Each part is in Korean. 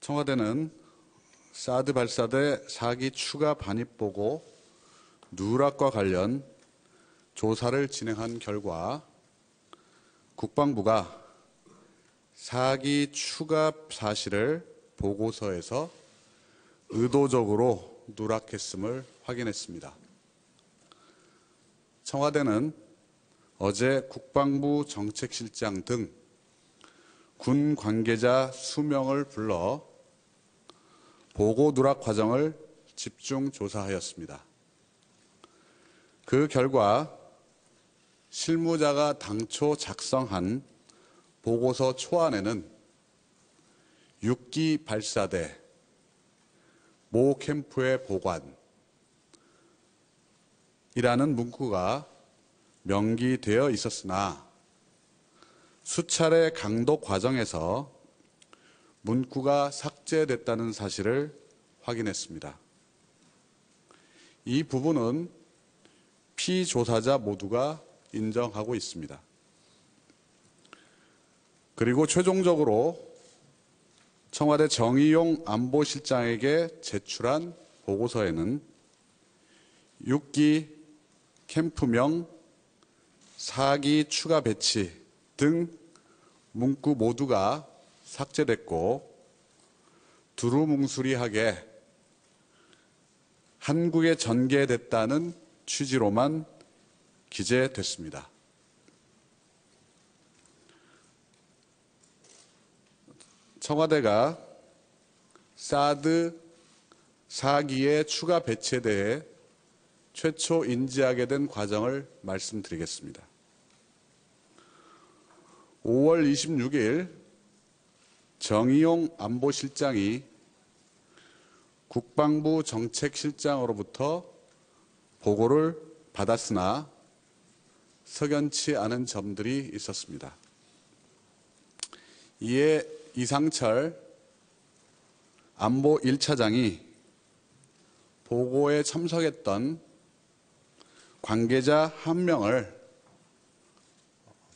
청와대는 사드 발사대 4기 추가 반입 보고 누락과 관련 조사를 진행한 결과 국방부가 4기 추가 사실을 보고서에서 의도적으로 누락했음을 확인했습니다. 청와대는 어제 국방부 정책실장 등 군 관계자 수명을 불러 보고 누락 과정을 집중 조사하였습니다. 그 결과 실무자가 당초 작성한 보고서 초안에는 6기 발사대 모 캠프의 보관이라는 문구가 명기되어 있었으나 수차례 강도 과정에서 문구가 삭제됐다는 사실을 확인했습니다. 이 부분은 피조사자 모두가 인정하고 있습니다. 그리고 최종적으로 청와대 정의용 안보실장에게 제출한 보고서에는 6기 캠프명 4기 추가 배치 등 문구 모두가 삭제됐고 두루뭉술하게 한국에 전개됐다는 취지로만 기재됐습니다. 청와대가 사드 4기의 추가 배치에 대해 최초 인지하게 된 과정을 말씀드리겠습니다. 5월 26일 정의용 안보실장이 국방부 정책실장으로부터 보고를 받았으나 석연치 않은 점들이 있었습니다. 이에 이상철 안보 1차장이 보고에 참석했던 관계자 한 명을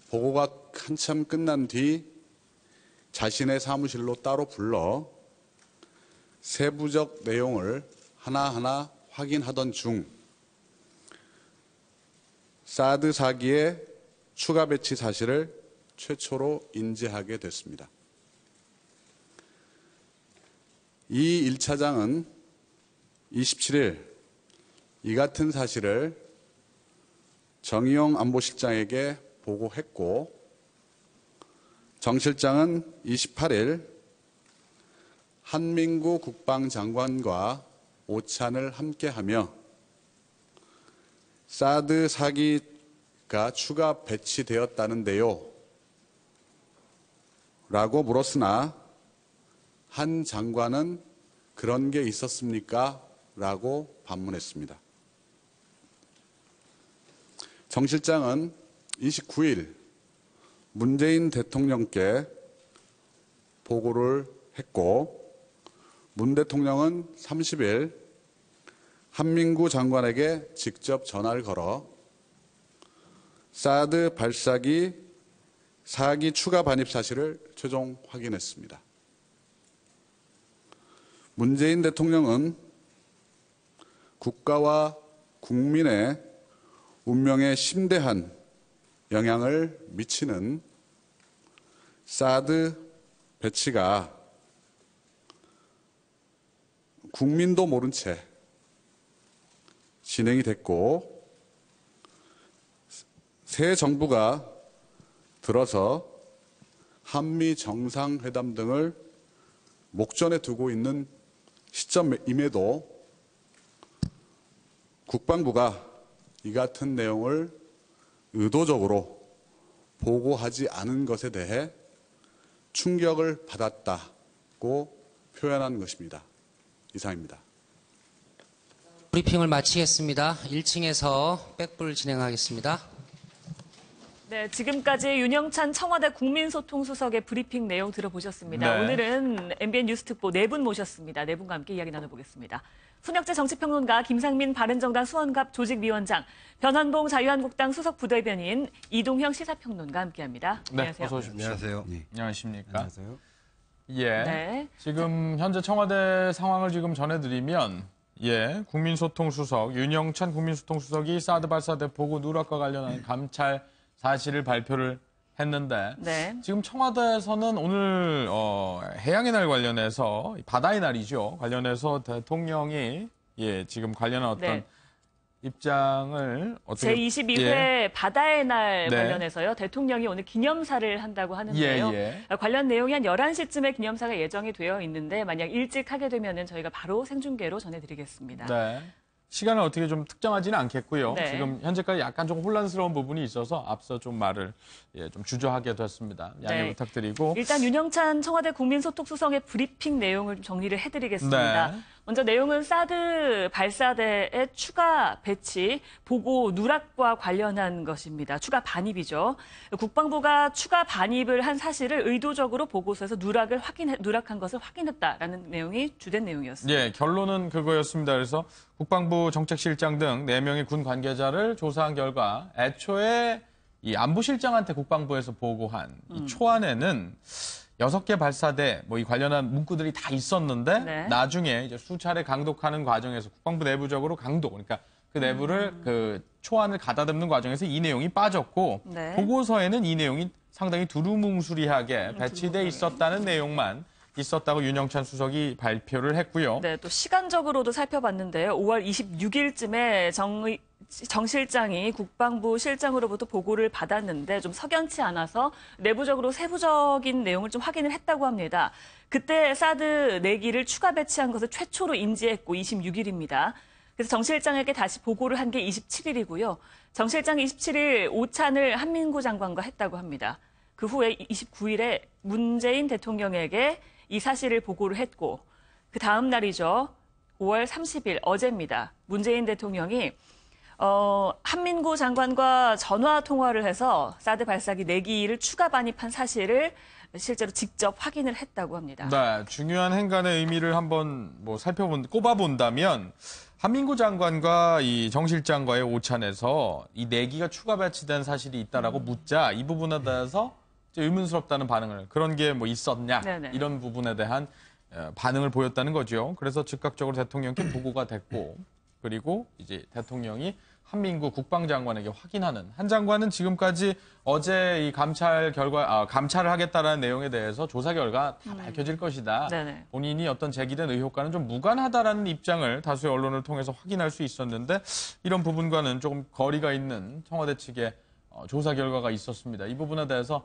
보고가 한참 끝난 뒤 자신의 사무실로 따로 불러 세부적 내용을 하나하나 확인하던 중 사드 4기의 추가 배치 사실을 최초로 인지하게 됐습니다. 이 1차장은 27일 이 같은 사실을 정의용 안보실장에게 보고했고 정 실장은 28일 한민구 국방장관과 오찬을 함께하며 사드 4기가 추가 배치되었다는데요 라고 물었으나 한 장관은 그런 게 있었습니까? 라고 반문했습니다. 정 실장은 29일 문재인 대통령께 보고를 했고 문 대통령은 30일 한민구 장관에게 직접 전화를 걸어 사드 발사기 4기 추가 반입 사실을 최종 확인했습니다. 문재인 대통령은 국가와 국민의 운명에 심대한 영향을 미치는 사드 배치가 국민도 모른 채 진행이 됐고 새 정부가 들어서 한미 정상회담 등을 목전에 두고 있는 시점임에도 국방부가 이 같은 내용을 의도적으로 보고하지 않은 것에 대해 충격을 받았다고 표현한 것입니다. 이상입니다. 브리핑을 마치겠습니다. 1층에서 백불 진행하겠습니다. 네, 지금까지 윤영찬 청와대 국민소통수석의 브리핑 내용 들어보셨습니다. 네. 오늘은 MBN 뉴스특보 4분 모셨습니다. 4분과 함께 이야기 나눠보겠습니다. 손혁재 정치평론가, 김상민 바른정당 수원갑 조직위원장, 변환봉 자유한국당 수석 부대변인, 이동형 시사평론가 함께합니다. 네, 안녕하세요. 어서 오십시오. 안녕하세요. 안녕하십니까. 안녕하세요. 예. 네. 지금 현재 청와대 상황을 지금 전해드리면, 예, 국민소통수석, 윤영찬 국민소통수석이 사드 발사대 보고 누락과 관련한 감찰 사실을 발표를 했는데, 네. 지금 청와대에서는 오늘 해양의 날 관련해서 바다의 날이죠. 관련해서 대통령이 예, 지금 관련한 어떤 네. 입장을 어떻게 제22회 예. 바다의 날 네. 관련해서요. 대통령이 오늘 기념사를 한다고 하는데요. 관련 내용이 한 11시쯤에 기념사가 예정이 되어 있는데 만약 일찍 하게 되면 저희가 바로 생중계로 전해드리겠습니다. 네. 시간을 어떻게 좀 특정하지는 않겠고요. 네. 지금 현재까지 약간 좀 혼란스러운 부분이 있어서 앞서 좀 말을 좀 주저하게 됐습니다. 양해 네. 부탁드리고. 일단 윤영찬 청와대 국민소통수석의 브리핑 내용을 좀 정리를 해드리겠습니다. 네. 먼저 내용은 사드 발사대의 추가 배치, 보고 누락과 관련한 것입니다. 추가 반입이죠. 국방부가 추가 반입을 한 사실을 의도적으로 보고서에서 누락한 것을 확인했다라는 내용이 주된 내용이었습니다. 예, 결론은 그거였습니다. 그래서 국방부 정책실장 등 4명의 군 관계자를 조사한 결과 애초에 이 안보실장한테 국방부에서 보고한 이 초안에는 6개 발사대 뭐 이 관련한 문구들이 다 있었는데 네. 나중에 이제 수차례 강독하는 과정에서 국방부 내부적으로 강독, 그러니까 그 내부를 그 초안을 가다듬는 과정에서 이 내용이 빠졌고 네. 보고서에는 이 내용이 상당히 두루뭉술하게 배치돼 있었다는 내용만 있었다고 윤영찬 수석이 발표를 했고요. 네, 또 시간적으로도 살펴봤는데요. 5월 26일쯤에 정 실장이 국방부 실장으로부터 보고를 받았는데 좀 석연치 않아서 내부적으로 세부적인 내용을 좀 확인을 했다고 합니다. 그때 사드 4기를 추가 배치한 것을 최초로 인지했고 26일입니다. 그래서 정 실장에게 다시 보고를 한 게 27일이고요. 정 실장이 27일 오찬을 한민구 장관과 했다고 합니다. 그 후에 29일에 문재인 대통령에게 이 사실을 보고를 했고 그 다음 날이죠. 5월 30일 어제입니다. 문재인 대통령이 한민구 장관과 전화 통화를 해서 사드 발사기 4기를 추가 반입한 사실을 실제로 직접 확인을 했다고 합니다. 네, 중요한 행간의 의미를 한번 뭐 꼽아본다면 한민구 장관과 이 정 실장과의 오찬에서 이 4기가 추가 배치된 사실이 있다라고 묻자 이 부분에 대해서 의문스럽다는 반응을 그런 게 뭐 있었냐 네네. 이런 부분에 대한 반응을 보였다는 거죠. 그래서 즉각적으로 대통령께 보고가 됐고 그리고 이제 대통령이 한민구 국방장관에게 확인하는 한 장관은 지금까지 어제 이 감찰을 하겠다라는 내용에 대해서 조사 결과 다 밝혀질 것이다. 네네. 본인이 어떤 제기된 의혹과는 좀 무관하다라는 입장을 다수의 언론을 통해서 확인할 수 있었는데 이런 부분과는 조금 거리가 있는 청와대 측의 조사 결과가 있었습니다. 이 부분에 대해서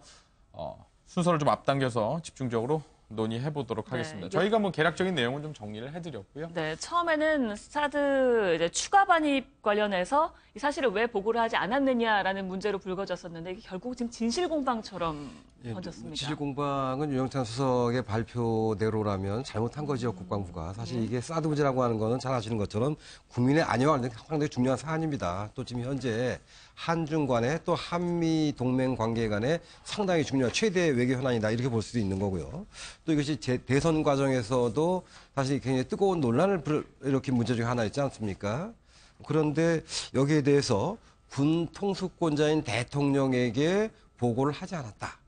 순서를 좀 앞당겨서 집중적으로 논의해 보도록 하겠습니다. 저희가 뭐 개략적인 내용은 좀 정리를 해드렸고요. 네, 처음에는 사드 이제 추가 반입 관련해서 이 사실을 왜 보고를 하지 않았느냐라는 문제로 불거졌었는데 이게 결국 지금 진실공방처럼 번졌습니다. 진실공방은 윤영찬 수석의 발표대로라면 잘못한 거죠, 국방부가. 사실 이게 사드 문제라고 하는 거는 잘 아시는 것처럼 국민의 안위와 상당히 중요한 사안입니다. 또 지금 현재 한중 간에 또 한미 동맹 관계 간에 상당히 중요한 최대 외교 현안이다 이렇게 볼 수도 있는 거고요. 또 이것이 대선 과정에서도 사실 굉장히 뜨거운 논란을 일으킨 문제 중에 하나 있지 않습니까? 그런데 여기에 대해서 군 통수권자인 대통령에게 보고를 하지 않았다.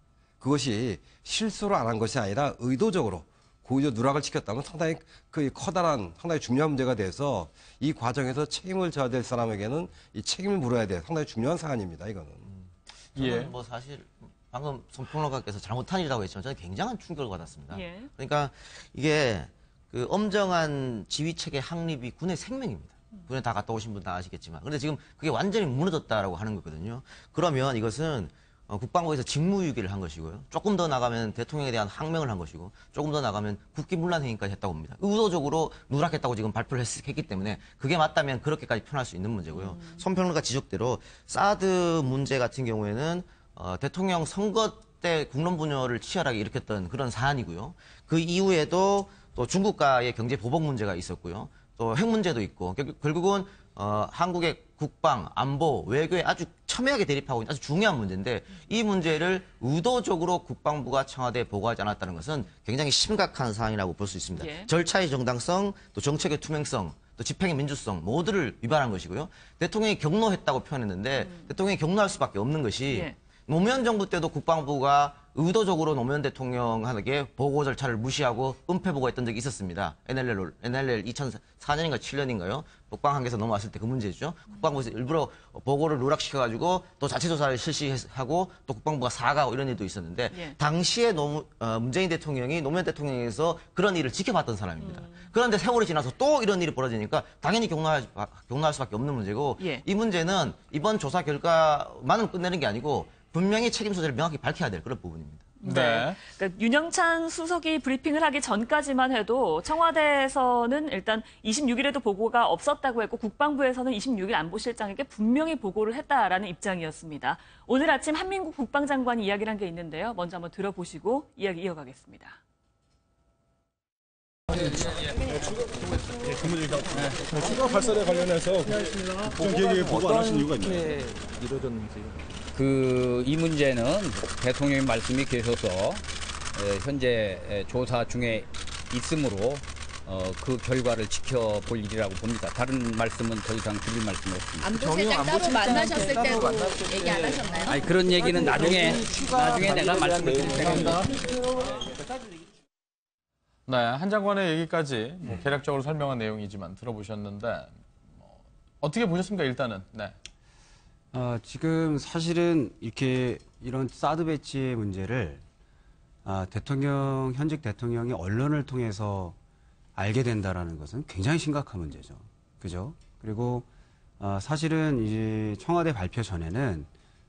그것이 실수로 안 한 것이 아니라 의도적으로 고의적 누락을 시켰다면 상당히 그 커다란 상당히 중요한 문제가 돼서 이 과정에서 책임을 져야 될 사람에게는 이 책임을 물어야 돼 상당히 중요한 사안입니다. 이거는. 저는 뭐 사실 방금 손평론가께서 잘못한 일이라고 했지만 저는 굉장한 충격을 받았습니다. 예. 그러니까 이게 그 엄정한 지휘체계 확립이 군의 생명입니다. 군에 다 갔다 오신 분 다 아시겠지만. 그런데 지금 그게 완전히 무너졌다라고 하는 거거든요. 그러면 이것은 국방부에서 직무유기를 한 것이고요. 조금 더 나가면 대통령에 대한 항명을 한 것이고 조금 더 나가면 국기문란 행위까지 했다고 봅니다. 의도적으로 누락했다고 지금 발표를 했기 때문에 그게 맞다면 그렇게까지 표현할 수 있는 문제고요. 손평론가 지적대로 사드 문제 같은 경우에는 대통령 선거 때 국론 분열을 치열하게 일으켰던 그런 사안이고요. 그 이후에도 또 중국과의 경제 보복 문제가 있었고요. 또 핵 문제도 있고 결국은 한국의 국방, 안보, 외교에 아주 첨예하게 대립하고 있는 아주 중요한 문제인데 이 문제를 의도적으로 국방부가 청와대에 보고하지 않았다는 것은 굉장히 심각한 사안이라고 볼 수 있습니다. 예. 절차의 정당성, 또 정책의 투명성, 또 집행의 민주성 모두를 위반한 것이고요. 대통령이 경로했다고 표현했는데 대통령이 경로할 수밖에 없는 것이 예. 노무현 정부 때도 국방부가 의도적으로 노무현 대통령에게 보고 절차를 무시하고 은폐 보고했던 적이 있었습니다. NLL 2004년인가 7년인가요? 국방학에서 넘어왔을 때 그 문제죠. 국방부에서 일부러 보고를 누락시켜가지고 또 자체 조사를 실시하고 또 국방부가 사과하고 이런 일도 있었는데 예. 당시에 문재인 대통령이 노무현 대통령에서 그런 일을 지켜봤던 사람입니다. 그런데 세월이 지나서 또 이런 일이 벌어지니까 당연히 경로할 수밖에 없는 문제고 예. 이 문제는 이번 조사 결과만은 끝내는 게 아니고 분명히 책임 소재를 명확히 밝혀야 될 그런 부분입니다. 네. 그러니까 윤영찬 수석이 브리핑을 하기 전까지만 해도 청와대에서는 일단 26일에도 보고가 없었다고 했고 국방부에서는 26일 안보실장에게 분명히 보고를 했다라는 입장이었습니다. 오늘 아침 한민국 국방장관이 이야기를 한 게 있는데요. 먼저 한번 들어보시고 이야기 이어가겠습니다. 추가 발사에 관련해서 국정 기획에 보고 안 하신 이유가 있나요? 이 문제는 대통령의 말씀이 계셔서 현재 조사 중에 있으므로 그 결과를 지켜볼 일이라고 봅니다. 다른 말씀은 더 이상 드릴 말씀이 없습니다. 안보실장 따로 만나셨을 때도 얘기 안 하셨나요? 아니, 그런 얘기는 나중에 내가 말씀을 드릴 생각입니다. 네, 한 장관의 얘기까지 개략적으로 설명한 내용이지만 들어보셨는데 어떻게 보셨습니까? 일단은. 네. 지금 사실은 이런 사드 배치의 문제를 현직 대통령이 언론을 통해서 알게 된다라는 것은 굉장히 심각한 문제죠. 그죠? 그리고 사실은 이제 청와대 발표 전에는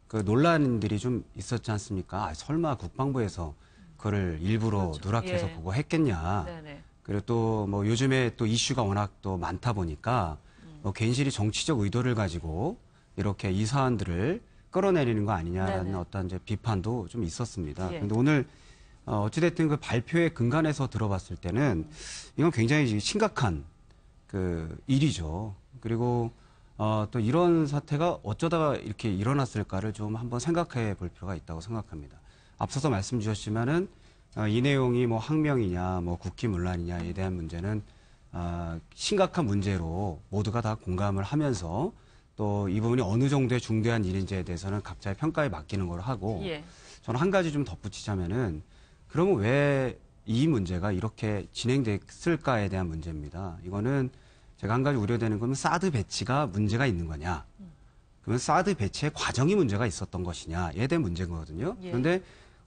그 논란들이 좀 있었지 않습니까? 설마 국방부에서 그거를 일부러 그렇죠. 누락해서 예. 보고했겠냐. 네네. 그리고 또 뭐 요즘에 또 이슈가 워낙 또 많다 보니까 뭐 괜시리 정치적 의도를 가지고 이렇게 이 사안들을 끌어내리는 거 아니냐라는 네네. 어떤 이제 비판도 좀 있었습니다. 예. 그런데 오늘 어찌됐든 그 발표의 근간에서 들어봤을 때는 이건 굉장히 심각한 그 일이죠. 그리고 또 이런 사태가 어쩌다가 이렇게 일어났을까를 좀 한번 생각해 볼 필요가 있다고 생각합니다. 앞서서 말씀 주셨지만은 이 내용이 뭐 항명이냐, 뭐 국기문란이냐에 대한 문제는 심각한 문제로 모두가 다 공감을 하면서 또 이 부분이 어느 정도의 중대한 일인지에 대해서는 각자의 평가에 맡기는 걸 하고 예. 저는 한 가지 좀 덧붙이자면은 그러면 왜 이 문제가 이렇게 진행됐을까에 대한 문제입니다. 이거는 제가 한 가지 우려되는 건 사드 배치가 문제가 있는 거냐. 그러면 사드 배치의 과정이 문제가 있었던 것이냐에 대한 문제인 거거든요. 예. 그런데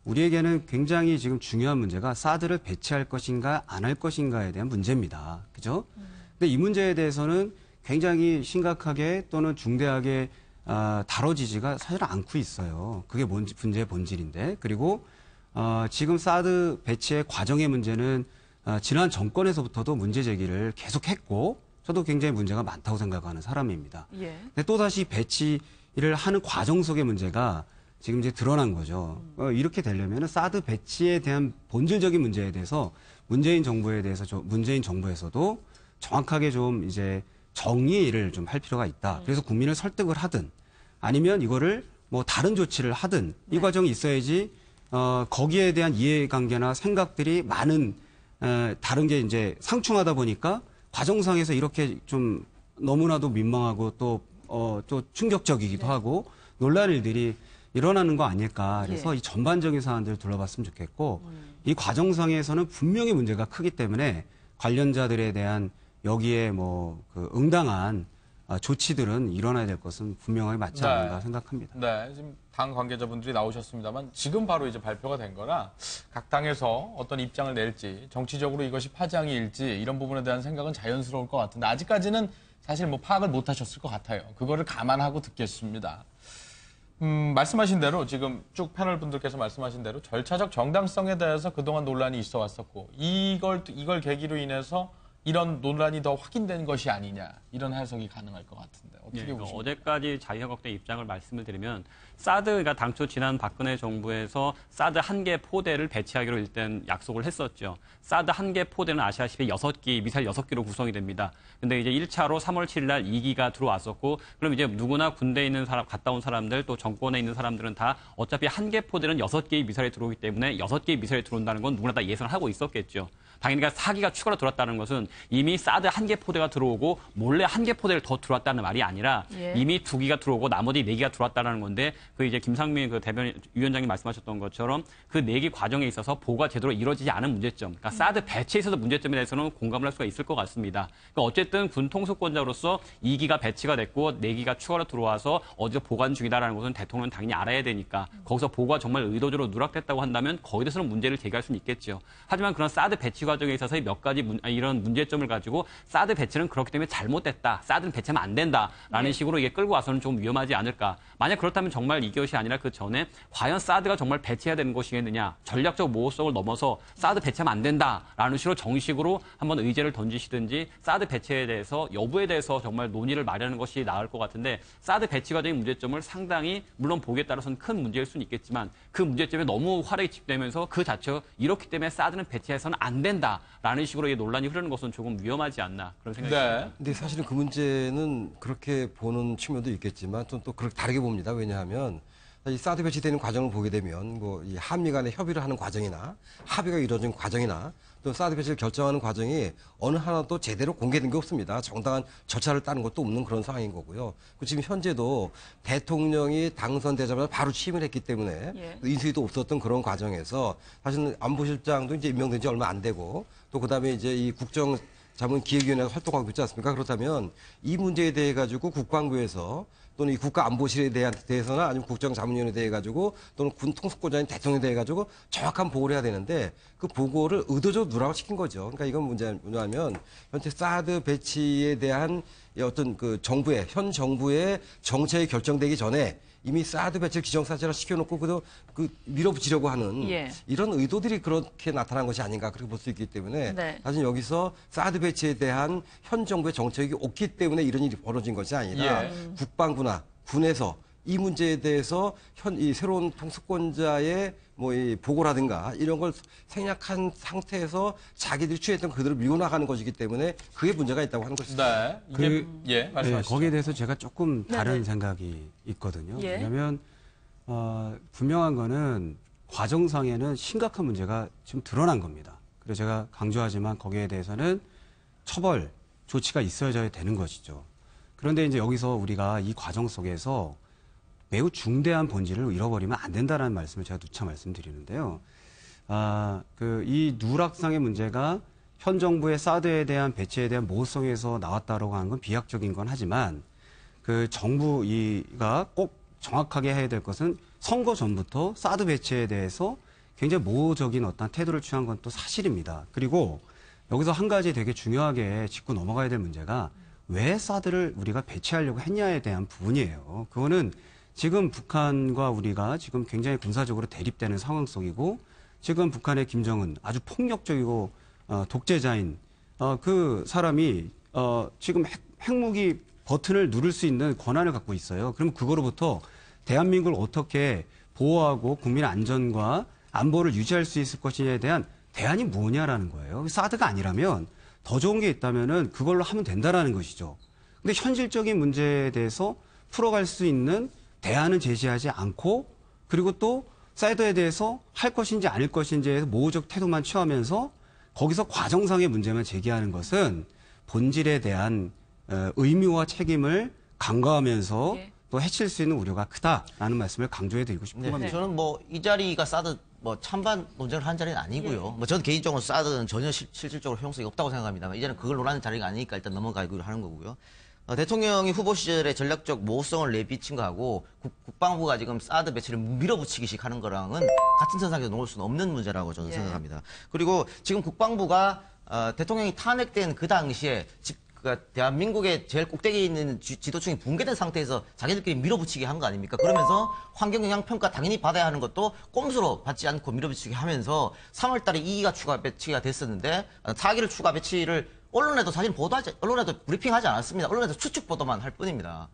우리에게는 굉장히 지금 중요한 문제가 사드를 배치할 것인가 안 할 것인가에 대한 문제입니다. 그죠? 근데 이 문제에 대해서는 굉장히 심각하게 또는 중대하게 다뤄지지가 사실 않고 있어요. 그게 문제의 본질인데. 그리고 지금 사드 배치의 과정의 문제는 지난 정권에서부터도 문제 제기를 계속했고 저도 굉장히 문제가 많다고 생각하는 사람입니다. 예. 근데 또다시 배치를 하는 과정 속의 문제가 지금 이제 드러난 거죠. 이렇게 되려면 사드 배치에 대한 본질적인 문제에 대해서 문재인 정부에서도 정확하게 좀 이제 정의를 좀 할 필요가 있다. 그래서 국민을 설득을 하든 아니면 이거를 뭐 다른 조치를 하든 이 과정이 있어야지 거기에 대한 이해관계나 생각들이 많은 다른 게 이제 상충하다 보니까 과정상에서 이렇게 좀 너무나도 민망하고 또 충격적이기도 하고 놀랄 일들이 일어나는 거 아닐까. 그래서 예. 이 전반적인 사안들을 둘러봤으면 좋겠고 이 과정상에서는 분명히 문제가 크기 때문에 관련자들에 대한 여기에 그 응당한 조치들은 일어나야 될 것은 분명하게 맞지 않는가 생각합니다. 네, 지금 당 관계자분들이 나오셨습니다만 지금 바로 이제 발표가 된 거라 각 당에서 어떤 입장을 낼지 정치적으로 이것이 파장이 일지 이런 부분에 대한 생각은 자연스러울 것 같은데 아직까지는 사실 뭐 파악을 못 하셨을 것 같아요. 그거를 감안하고 듣겠습니다. 말씀하신 대로 지금 쭉 패널 분들께서 말씀하신 대로 절차적 정당성에 대해서 그동안 논란이 있어 왔었고 이걸 계기로 인해서 이런 논란이 더 확인된 것이 아니냐 이런 해석이 가능할 것 같은데 어떻게 보십니까? 어제까지 자유한국당 입장을 말씀을 드리면 사드가 당초 지난 박근혜 정부에서 사드 1개 포대를 배치하기로 일단 약속을 했었죠. 사드 1개 포대는 아시다시피 6기, 미사일 6기로 구성이 됩니다. 근데 이제 1차로 3월 7일 날 2기가 들어왔었고 그럼 이제 누구나 군대에 있는 사람, 갔다 온 사람들 또 정권에 있는 사람들은 다 어차피 1개 포대는 6개의 미사일이 들어오기 때문에 6개의 미사일이 들어온다는 건 누구나 다 예상을 하고 있었겠죠. 당연히 4기가 추가로 들어왔다는 것은 이미 사드 한 개 포대가 들어오고 몰래 한 개 포대를 더 들어왔다는 말이 아니라 예. 이미 2기가 들어오고 나머지 4기가 들어왔다는 건데 그 이제 김상민 그 위원장님 말씀하셨던 것처럼 그 4기 과정에 있어서 보고가 제대로 이루어지지 않은 문제점, 그러니까 사드 배치에 있어서 문제점에 대해서는 공감을 할 수가 있을 것 같습니다. 그러니까 어쨌든 군 통수권자로서 2기가 배치가 됐고 4기가 추가로 들어와서 어디서 보관 중이다라는 것은 대통령은 당연히 알아야 되니까 거기서 보고가 정말 의도적으로 누락됐다고 한다면 거기에 대해서는 문제를 제기할 수는 있겠죠. 하지만 그런 사드 배치 과정에 있어서 몇 가지 이런 문제점을 가지고 사드 배치는 그렇기 때문에 잘못됐다. 사드는 배치하면 안 된다라는 식으로 이게 끌고 와서는 좀 위험하지 않을까. 만약 그렇다면 정말 이것이 아니라 그 전에 과연 사드가 정말 배치해야 되는 것이겠느냐. 전략적 모호성을 넘어서 사드 배치하면 안 된다라는 식으로 정식으로 한번 의제를 던지시든지 사드 배치에 대해서 여부에 대해서 정말 논의를 마련하는 것이 나을 것 같은데 사드 배치 과정의 문제점을 상당히 물론 보기에 따라서는 큰 문제일 수는 있겠지만 그 문제점에 너무 화력이 집되면서 그 자체가 이렇기 때문에 사드는 배치해서는 안 된다라는 식으로 이 논란이 흐르는 것은 조금 위험하지 않나 그런 생각이 듭니다. 근데 사실은 그 문제는 그렇게 보는 측면도 있겠지만 또 그렇게 다르게 봅니다. 왜냐하면 이 사드 배치되는 과정을 보게 되면 뭐 이 한미 간에 협의를 하는 과정이나 합의가 이루어진 과정이나 또 사드 배치를 결정하는 과정이 어느 하나도 제대로 공개된 게 없습니다. 정당한 절차를 따는 것도 없는 그런 상황인 거고요. 지금 현재도 대통령이 당선되자마자 바로 취임을 했기 때문에 인수위도 없었던 그런 과정에서 사실은 안보실장도 이제 임명된 지 얼마 안 되고 또 그다음에 이제 이 국정자문기획위원회가 활동하고 있지 않습니까? 그렇다면 이 문제에 대해 가지고 국방부에서 또는 이 국가안보실에 대해서나 아니면 국정자문위원회에 대해 가지고 또는 군 통수권자인 대통령에 대해 가지고 정확한 보고를 해야 되는데 그 보고를 의도적으로 누락을 시킨 거죠. 그러니까 이건 뭐냐면 현재 사드 배치에 대한 어떤 그 현 정부의 정책이 결정되기 전에 이미 사드 배치를 기정사실화 시켜놓고 그 밀어붙이려고 하는 이런 의도들이 그렇게 나타난 것이 아닌가 그렇게 볼 수 있기 때문에 사실 여기서 사드 배치에 대한 현 정부의 정책이 없기 때문에 이런 일이 벌어진 것이 아니라 국방부나 군에서 이 문제에 대해서 이 새로운 통수권자의 뭐 이 보고라든가 이런 걸 생략한 상태에서 자기들이 취했던 그대로 밀고 나가는 것이기 때문에 그게 문제가 있다고 하는 것입니다. 말씀하시죠. 거기에 대해서 제가 조금 다른 생각이 있거든요. 왜냐하면 분명한 거는 과정상에는 심각한 문제가 지금 드러난 겁니다. 그래서 제가 강조하지만 거기에 대해서는 처벌 조치가 있어야 되는 것이죠. 그런데 이제 여기서 우리가 이 과정 속에서 매우 중대한 본질을 잃어버리면 안 된다는 말씀을 제가 누차 말씀드리는데요. 이 누락상의 문제가 현 정부의 사드에 대한 배치에 대한 모호성에서 나왔다라고 하는 건 비약적인 건 하지만 그 정부가 꼭 정확하게 해야 될 것은 선거 전부터 사드 배치에 대해서 굉장히 모호적인 어떤 태도를 취한 건 또 사실입니다. 그리고 여기서 한 가지 되게 중요하게 짚고 넘어가야 될 문제가 왜 사드를 우리가 배치하려고 했냐에 대한 부분이에요. 그거는 지금 북한과 우리가 지금 굉장히 군사적으로 대립되는 상황 속이고 지금 북한의 김정은 아주 폭력적이고 독재자인 그 사람이 지금 핵무기 버튼을 누를 수 있는 권한을 갖고 있어요. 그럼 그거로부터 대한민국을 어떻게 보호하고 국민의 안전과 안보를 유지할 수 있을 것이냐에 대한 대안이 뭐냐라는 거예요. 사드가 아니라면 더 좋은 게 있다면은 그걸로 하면 된다라는 것이죠. 근데 현실적인 문제에 대해서 풀어갈 수 있는 대안은 제시하지 않고 그리고 또 사드에 대해서 할 것인지 아닐 것인지에 모호적 태도만 취하면서 거기서 과정상의 문제만 제기하는 것은 본질에 대한 의무와 책임을 간과하면서 또 해칠 수 있는 우려가 크다라는 말씀을 강조해드리고 싶은 겁니다. 저는 뭐 이 자리가 사드 찬반 논쟁을 한 자리는 아니고요. 저는 개인적으로 사드는 전혀 실질적으로 효용성이 없다고 생각합니다만 이제는 그걸 논하는 자리가 아니니까 일단 넘어가기로 하는 거고요. 대통령이 후보 시절에 전략적 모호성을 내비친 거하고 국방부가 지금 사드 배치를 밀어붙이기식 하는 거랑은 같은 선상에서 놓을 수는 없는 문제라고 저는 생각합니다. 그리고 지금 국방부가 대통령이 탄핵된 그 당시에 그러니까 대한민국의 제일 꼭대기에 있는 지도층이 붕괴된 상태에서 자기들끼리 밀어붙이게 한 거 아닙니까? 그러면서 환경영향평가 당연히 받아야 하는 것도 꼼수로 받지 않고 밀어붙이게 하면서 3월 달에 2기가 추가 배치가 됐었는데 4기를 추가 배치를 언론에도 사실 언론에도 브리핑하지 않았습니다. 언론에도 추측 보도만 할 뿐입니다.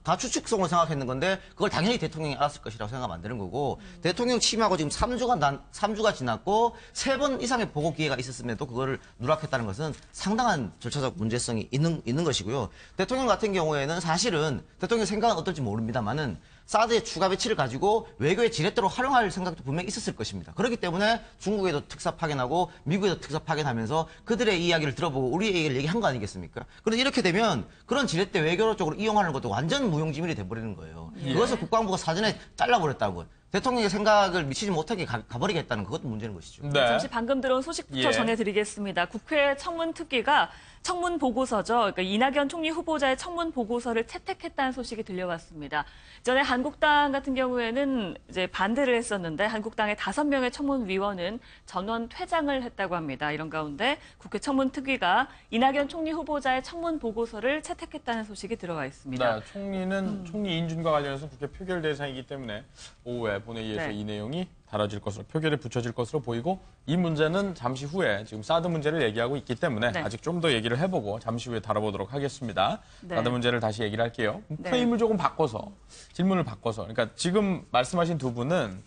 다 추측성으로 생각했는 건데 그걸 당연히 대통령이 알았을 것이라고 생각하면 안 되는 거고 대통령 취임하고 지금 3주가 지났고 3번 이상의 보고 기회가 있었음에도 그거를 누락했다는 것은 상당한 절차적 문제성이 있는 것이고요. 대통령 같은 경우에는 사실은 대통령 생각은 어떨지 모릅니다만은 사드의 추가 배치를 가지고 외교의 지렛대로 활용할 생각도 분명히 있었을 것입니다. 그렇기 때문에 중국에도 특사 파견하고 미국에도 특사 파견하면서 그들의 이야기를 들어보고 우리의 얘기를 얘기한 거 아니겠습니까? 그런데 이렇게 되면 그런 지렛대 외교 쪽으로 이용하는 것도 완전 무용지물이 돼버리는 거예요. 그것을 국방부가 사전에 잘라버렸다고. 대통령의 생각을 미치지 못하게 가버리겠다는 그것도 문제는 것이죠. 네. 잠시 방금 들어온 소식부터 전해드리겠습니다. 국회 청문특위가 청문 보고서죠. 그러니까 이낙연 총리 후보자의 청문 보고서를 채택했다는 소식이 들려왔습니다. 전에 한국당 같은 경우에는 이제 반대를 했었는데 한국당의 5명의 청문위원은 전원 퇴장을 했다고 합니다. 이런 가운데 국회 청문특위가 이낙연 총리 후보자의 청문 보고서를 채택했다는 소식이 들어와 있습니다. 네, 총리는 총리 인준과 관련해서 국회 표결 대상이기 때문에 오후에 본회의에서 네. 이 내용이 다뤄질 것으로 표결에 붙여질 것으로 보이고 이 문제는 잠시 후에 지금 사드 문제를 얘기하고 있기 때문에 네. 아직 좀 더 얘기를 해보고 잠시 후에 다뤄보도록 하겠습니다. 네. 사드 문제를 다시 얘기를 할게요. 네. 프레임을 조금 바꿔서 질문을 바꿔서 그러니까 지금 말씀하신 두 분은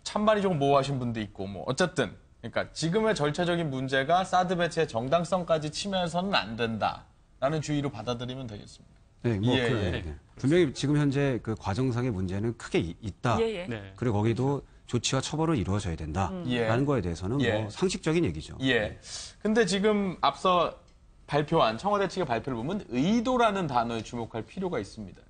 찬반이 조금 모호하신 분도 있고 뭐 어쨌든 그러니까 지금의 절차적인 문제가 사드 배치의 정당성까지 침해해서는 안 된다라는 주의로 받아들이면 되겠습니다. 네, 뭐 예, 그, 예. 네. 분명히 지금 현재 그 과정상의 문제는 크게 있다. 예, 예. 네. 그리고 거기도 조치와 처벌은 이루어져야 된다라는 예. 거에 대해서는 예. 뭐 상식적인 얘기죠. 예. 근데 지금 앞서 발표한 청와대 측의 발표를 보면 의도라는 단어에 주목할 필요가 있습니다.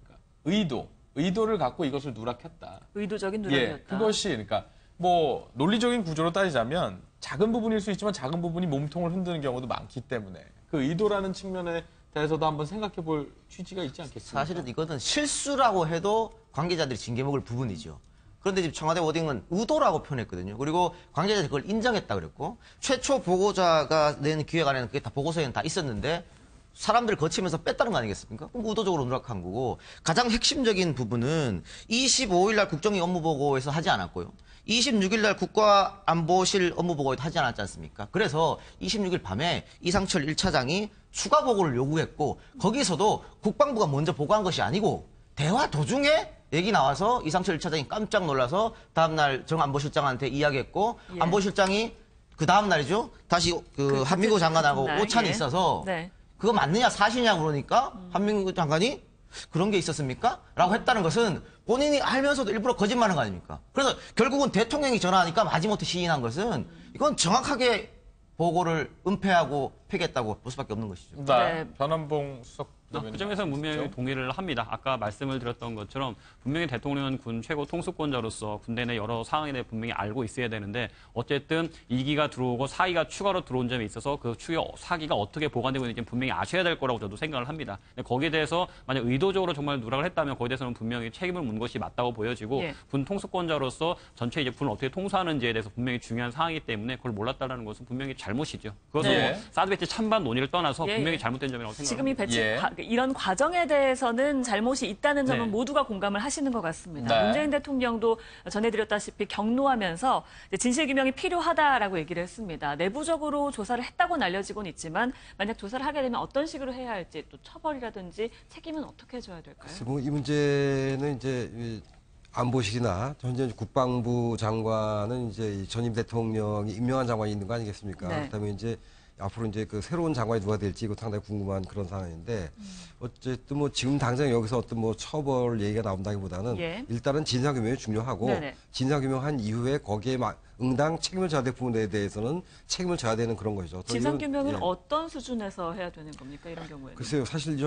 그러니까 의도를 갖고 이것을 누락했다. 의도적인 누락이었다. 예, 그것이 그러니까 뭐 논리적인 구조로 따지자면 작은 부분일 수 있지만 작은 부분이 몸통을 흔드는 경우도 많기 때문에 그 의도라는 측면에 대해서도 한번 생각해 볼 취지가 있지 않겠습니까? 사실은 이거는 실수라고 해도 관계자들이 징계 먹을 부분이죠. 그런데 지금 청와대 워딩은 의도라고 표현했거든요. 그리고 관계자들이 그걸 인정했다 그랬고 최초 보고자가 낸 기획안에는 그게 다 보고서에는 다 있었는데 사람들 거치면서 뺐다는 거 아니겠습니까? 그럼 의도적으로 누락한 거고 가장 핵심적인 부분은 25일 날 국정위 업무보고에서 하지 않았고요. 26일 날 국가안보실 업무보고에도 하지 않았지 않습니까? 그래서 26일 밤에 이상철 1차장이 추가 보고를 요구했고 거기서도 국방부가 먼저 보고한 것이 아니고 대화 도중에 얘기 나와서 이상철 1차장이 깜짝 놀라서 다음날 정안보실장한테 이야기했고 예. 안보실장이 그 다음날이죠. 다시 그 한민구 장관하고 날, 오찬이 예. 있어서 네. 그거 맞느냐 사실이냐 그러니까 한민구 장관이 그런 게 있었습니까? 라고 했다는 것은 본인이 알면서도 일부러 거짓말한 거 아닙니까? 그래서 결국은 대통령이 전화하니까 마지못해 시인한 것은 이건 정확하게 보고를 은폐하고 폐기했다고 볼 수밖에 없는 것이죠. 네. 변한봉 수석 그 점에서 분명히 동의를 합니다. 아까 말씀을 드렸던 것처럼 분명히 대통령은 군 최고 통수권자로서 군대 내 여러 상황에 대해 분명히 알고 있어야 되는데 어쨌든 2기가 들어오고 4기가 추가로 들어온 점에 있어서 그 추후 4기가 어떻게 보관되고 있는지 분명히 아셔야 될 거라고 저도 생각을 합니다. 근데 거기에 대해서 만약 의도적으로 정말 누락을 했다면 거기에 대해서는 분명히 책임을 묻는 것이 맞다고 보여지고 예. 군 통수권자로서 전체 이제 군을 어떻게 통수하는지에 대해서 분명히 중요한 사항이기 때문에 그걸 몰랐다는 것은 분명히 잘못이죠. 그것은 네. 뭐 사드 배치 찬반 논의를 떠나서 예, 분명히 예. 잘못된 점이라고 생각합니다. 지금 이 배치 예. 이런 과정에 대해서는 잘못이 있다는 점은 네. 모두가 공감을 하시는 것 같습니다. 네. 문재인 대통령도 전해드렸다시피 경로하면서 진실규명이 필요하다라고 얘기를 했습니다. 내부적으로 조사를 했다고는 알려지고는 있지만 만약 조사를 하게 되면 어떤 식으로 해야 할지 또 처벌이라든지 책임은 어떻게 해줘야 될까요? 글쎄, 뭐 이 문제는 이제 이 안보실이나 현재 국방부 장관은 이제 이 전임 대통령이 임명한 장관이 있는 거 아니겠습니까? 네. 그렇다면 이제 앞으로 이제 그 새로운 장관이 누가 될지 이거 상당히 궁금한 그런 상황인데 어쨌든 뭐 지금 당장 여기서 어떤 뭐 처벌 얘기가 나온다기보다는 예. 일단은 진상규명이 중요하고 네네. 진상규명한 이후에 거기에 응당 책임을 져야 될 부분에 대해서는 책임을 져야 되는 그런 거죠. 또 진상규명은 예. 어떤 수준에서 해야 되는 겁니까? 이런 경우에는. 글쎄요, 사실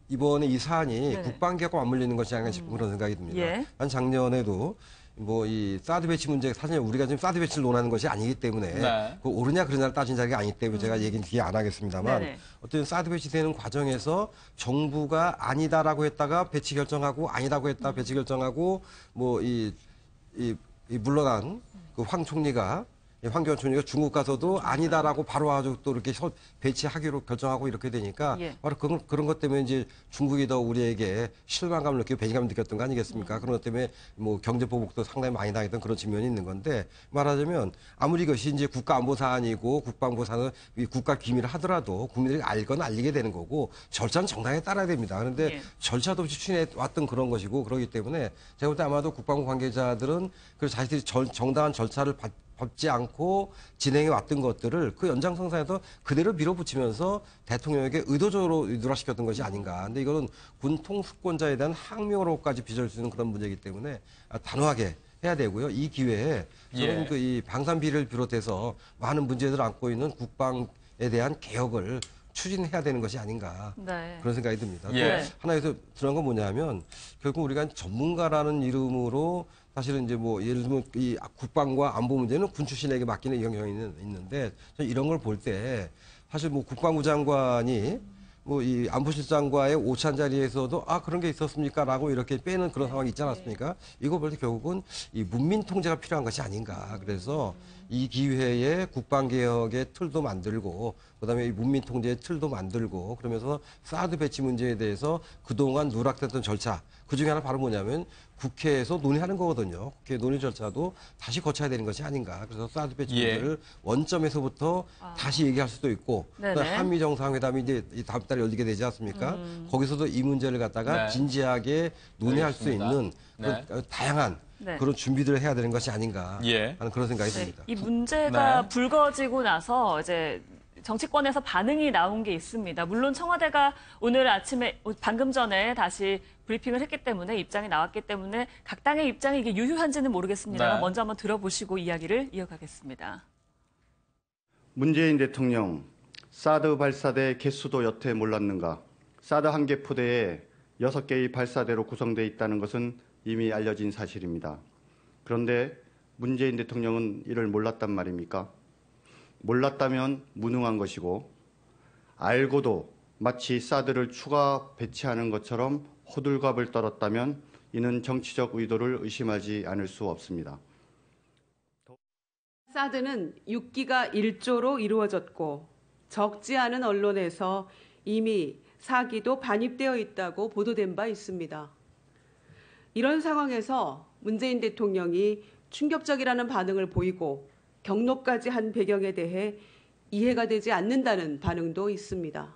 이번에 이 사안이 네네. 국방개혁과 맞물리는 것이 아닌가 싶은 그런 생각이 듭니다. 예. 한 작년에도 뭐 이 사드 배치 문제 사실 우리가 지금 사드 배치를 논하는 것이 아니기 때문에 네. 그 옳으냐 그러냐를 따진 자리가 아니기 때문에 제가 얘기는 뒤에 안 하겠습니다만 네네. 어쨌든 사드 배치되는 과정에서 정부가 아니다라고 했다가 배치 결정하고 아니라고 했다 배치 결정하고 뭐 이 물러난 그 황 총리가 황교안 총리가 중국 가서도 아니다라고 바로 와가지고 또 이렇게 배치하기로 결정하고 이렇게 되니까 예. 바로 그런 것 때문에 이제 중국이 더 우리에게 실망감을 느끼고 배신감을 느꼈던 거 아니겠습니까? 그런 것 때문에 뭐 경제 보복도 상당히 많이 당했던 그런 측면이 있는 건데 말하자면 아무리 이것이 이제 국가안보 사안이고 국방부 사안은 국가 기밀을 하더라도 국민들이 알거나 알리게 되는 거고 절차는 정당하게 따라야 됩니다. 그런데 예. 절차도 없이 추진해 왔던 그런 것이고 그렇기 때문에 제가 볼 때 아마도 국방부 관계자들은 그 자신들이 정당한 절차를 밟지 않고 진행해 왔던 것들을 그 연장선상에서 그대로 밀어붙이면서 대통령에게 의도적으로 누락시켰던 것이 아닌가. 근데 이거는 군 통수권자에 대한 항명으로까지 빚을 수 있는 그런 문제이기 때문에 단호하게 해야 되고요. 이 기회에 저는 그 이 방산비를 비롯해서 많은 문제들을 안고 있는 국방에 대한 개혁을 추진해야 되는 것이 아닌가 네. 그런 생각이 듭니다. 예. 또 하나에서 들어간 건 뭐냐면 결국 우리가 전문가라는 이름으로 사실은 이제 뭐 예를 들면 이 국방과 안보 문제는 군 출신에게 맡기는 경향이 있는데 저는 이런 걸 볼 때 사실 뭐 국방부 장관이 뭐 이 안보실장과의 오찬 자리에서도 그런 게 있었습니까라고 이렇게 빼는 그런 상황이 있지 않았습니까? 이거 볼 때 결국은 이 문민 통제가 필요한 것이 아닌가. 그래서 이 기회에 국방개혁의 틀도 만들고 그다음에 이 문민 통제의 틀도 만들고 그러면서 사드 배치 문제에 대해서 그동안 누락됐던 절차 그중에 하나 바로 뭐냐면 국회에서 논의하는 거거든요. 국회 논의 절차도 다시 거쳐야 되는 것이 아닌가. 그래서 사드 배치 문제를 원점에서부터 다시 얘기할 수도 있고 한미 정상회담이 이제 다음 달에 열리게 되지 않습니까? 거기서도 이 문제를 갖다가 진지하게 논의할 수 있는 그런 다양한 그런 준비들을 해야 되는 것이 아닌가 하는 그런 생각이 듭니다. 이 문제가 불거지고 나서 이제 정치권에서 반응이 나온 게 있습니다. 물론 청와대가 오늘 아침에 방금 전에 다시 브리핑을 했기 때문에 입장이 나왔기 때문에 각 당의 입장이 이게 유효한지는 모르겠습니다만 먼저 한번 들어보시고 이야기를 이어가겠습니다. 문재인 대통령, 사드 발사대 개수도 여태 몰랐는가? 사드 한 개 포대에 6개의 발사대로 구성되어 있다는 것은 이미 알려진 사실입니다. 그런데 문재인 대통령은 이를 몰랐단 말입니까? 몰랐다면 무능한 것이고 알고도 마치 사드를 추가 배치하는 것처럼 호들갑을 떨었다면 이는 정치적 의도를 의심하지 않을 수 없습니다. 사드는 6기가 1조로 이루어졌고 적지 않은 언론에서 이미 4기도 반입되어 있다고 보도된 바 있습니다. 이런 상황에서 문재인 대통령이 충격적이라는 반응을 보이고 경로까지 한 배경에 대해 이해가 되지 않는다는 반응도 있습니다.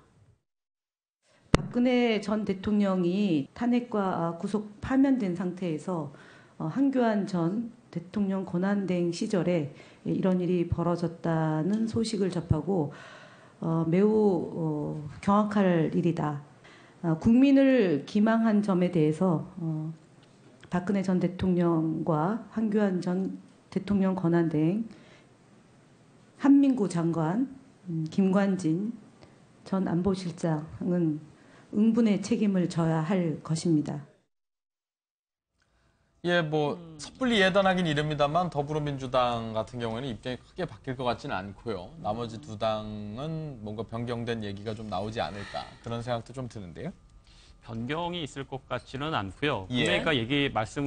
박근혜 전 대통령이 탄핵과 구속 파면된 상태에서 한교안 전 대통령 권한대행 시절에 이런 일이 벌어졌다는 소식을 접하고 매우 경악할 일이다. 국민을 기망한 점에 대해서 박근혜 전 대통령과 한교안 전 대통령 권한대행, 한민구 장관, 김관진 전 안보실장은 응분의 책임을 져야 할 것입니다. 예, 뭐 섣불리 예단하긴 이릅니다만 더불어민주당 같은 경우에는 입장이 크게 바뀔 것 같지는 않고요. 나머지 두 당은 뭔가 변경된 얘기가 좀 나오지 않을까 그런 생각도 좀 드는데요. 변경이 있을 것 같지는 않고요. 분명히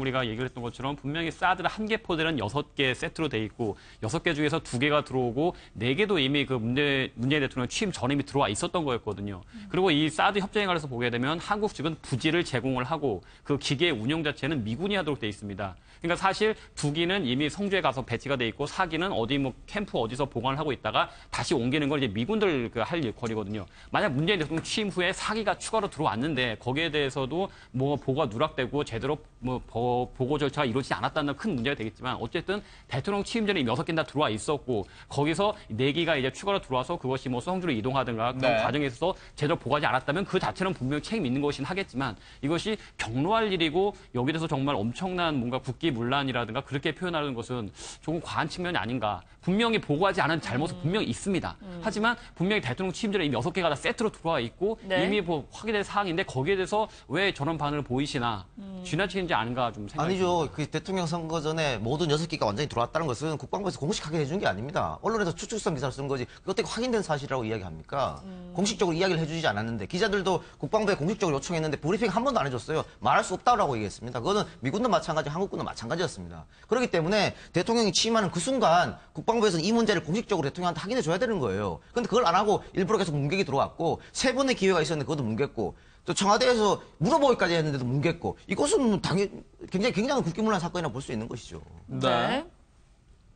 우리가 얘기를 했던 것처럼 분명히 사드 한 개 포대는 6개 세트로 돼 있고 6개 중에서 2개가 들어오고 4개도 이미 그 문재인 대통령 취임 전에 이미 들어와 있었던 거였거든요. 그리고 이 사드 협정에 관해서 보게 되면 한국 측은 부지를 제공을 하고 그 기계 운영 자체는 미군이 하도록 돼 있습니다. 그러니까 사실 2기는 이미 성주에 가서 배치가 돼 있고 4기는 어디 뭐 캠프 어디서 보관을 하고 있다가 다시 옮기는 걸 이제 미군들 할 일거리거든요. 만약 문재인 대통령 취임 후에 4기가 추가로 들어왔는데 거기에 대해서도 뭐 보고가 누락되고 제대로 뭐 보고 절차가 이루어지지 않았다는 큰 문제가 되겠지만 어쨌든 대통령 취임 전에 6개 다 들어와 있었고 거기서 4기가 이제 추가로 들어와서 그것이 뭐 성주로 이동하든가 그런 과정에 있어서 제대로 보고하지 않았다면 그 자체는 분명히 책임 있는 것이긴 하겠지만 이것이 경로할 일이고 여기에 대해서 정말 엄청난 뭔가 국기문란이라든가 그렇게 표현하는 것은 조금 과한 측면이 아닌가. 분명히 보고하지 않은 잘못은 분명히 있습니다. 하지만 분명히 대통령 취임 전에 이미 6개가 다 세트로 들어와 있고 이미 뭐 확인된 사항인데 거기에 대해서 왜 저런 반응을 보이시나 지나치는지 아닌가 좀 생각이 아니죠. 듭니다. 그 대통령 선거 전에 모든 6기가 완전히 들어왔다는 것은 국방부에서 공식하게 해준 게 아닙니다. 언론에서 추측성 기사를 쓴 거지. 그게 어떻게 확인된 사실이라고 이야기합니까? 공식적으로 이야기를 해주지 않았는데 기자들도 국방부에 공식적으로 요청했는데 브리핑 한 번도 안 해줬어요. 말할 수 없다고 얘기했습니다. 그거는 미군도 마찬가지, 한국군도 마찬가지였습니다. 그렇기 때문에 대통령이 취임하는 그 순간 국방부에서는 이 문제를 공식적으로 대통령한테 확인해 줘야 되는 거예요. 그런데 그걸 안 하고 일부러 계속 뭉개기 들어왔고 3번의 기회가 있었는데 그것도 뭉갰고 또 청와대에서 물어보기까지 했는데도 뭉갰고 이것은 당연히 굉장히 국기문란 사건이라고 볼 수 있는 것이죠. 네.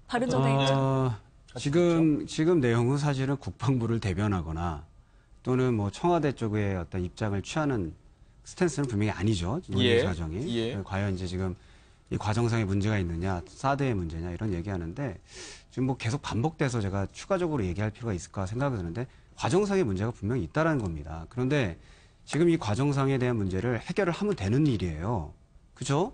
바른정당입니다. 지금 내용은 사실은 국방부를 대변하거나 또는 뭐 청와대 쪽의 어떤 입장을 취하는 스탠스는 분명히 아니죠. 논의 과정이. 과연 이제 지금 이 과정상의 문제가 있느냐, 사드의 문제냐 이런 얘기하는데 지금 뭐 계속 반복돼서 제가 추가적으로 얘기할 필요가 있을까 생각이 드는데 과정상의 문제가 분명히 있다라는 겁니다. 그런데 지금 이 과정상에 대한 문제를 해결을 하면 되는 일이에요. 그죠?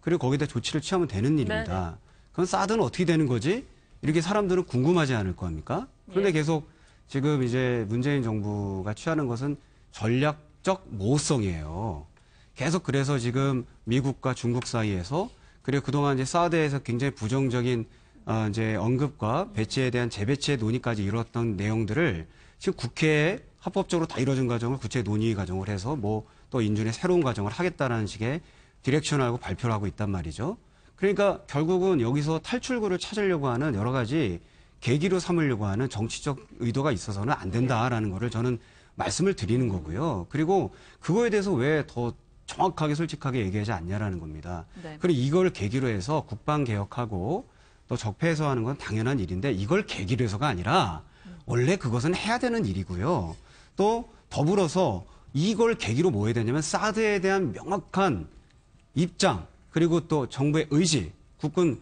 그리고 거기다 조치를 취하면 되는 일입니다. 네네. 그럼 사드는 어떻게 되는 거지? 이렇게 사람들은 궁금하지 않을 겁니까? 그런데 예. 계속 지금 이제 문재인 정부가 취하는 것은 전략적 모호성이에요. 계속 그래서 지금 미국과 중국 사이에서 그리고 그동안 이제 사드에서 굉장히 부정적인 이제 언급과 배치에 대한 재배치의 논의까지 이루었던 내용들을 지금 국회에 합법적으로 다 이루어진 과정을 구체 논의 과정을 해서 뭐 또 인준의 새로운 과정을 하겠다라는 식의 디렉션을 하고 발표를 하고 있단 말이죠. 그러니까 결국은 여기서 탈출구를 찾으려고 하는 여러 가지 계기로 삼으려고 하는 정치적 의도가 있어서는 안 된다라는 거를 저는 말씀을 드리는 거고요. 그리고 그거에 대해서 왜 더 정확하게 솔직하게 얘기하지 않냐라는 겁니다. 네. 그리고 이걸 계기로 해서 국방 개혁하고 또 적폐 해소하는 건 당연한 일인데 이걸 계기로 해서가 아니라 원래 그것은 해야 되는 일이고요. 또 더불어서 이걸 계기로 뭐 해야 되냐면 사드에 대한 명확한 입장 그리고 또 정부의 의지, 국군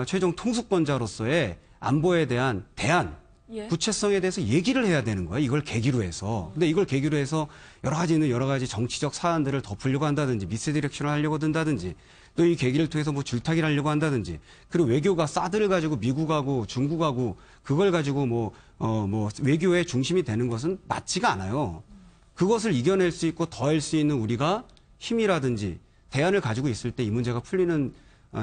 최종 통수권자로서의 안보에 대한 대안, 예. 구체성에 대해서 얘기를 해야 되는 거예요. 이걸 계기로 해서. 근데 이걸 계기로 해서 여러 가지 정치적 사안들을 덮으려고 한다든지 미스 디렉션을 하려고 든다든지 또 이 계기를 통해서 뭐 줄타기를 하려고 한다든지 그리고 외교가 사드를 가지고 미국하고 중국하고 그걸 가지고 뭐 외교의 중심이 되는 것은 맞지가 않아요. 그것을 이겨낼 수 있고 더할 수 있는 우리가 힘이라든지 대안을 가지고 있을 때 이 문제가 풀리는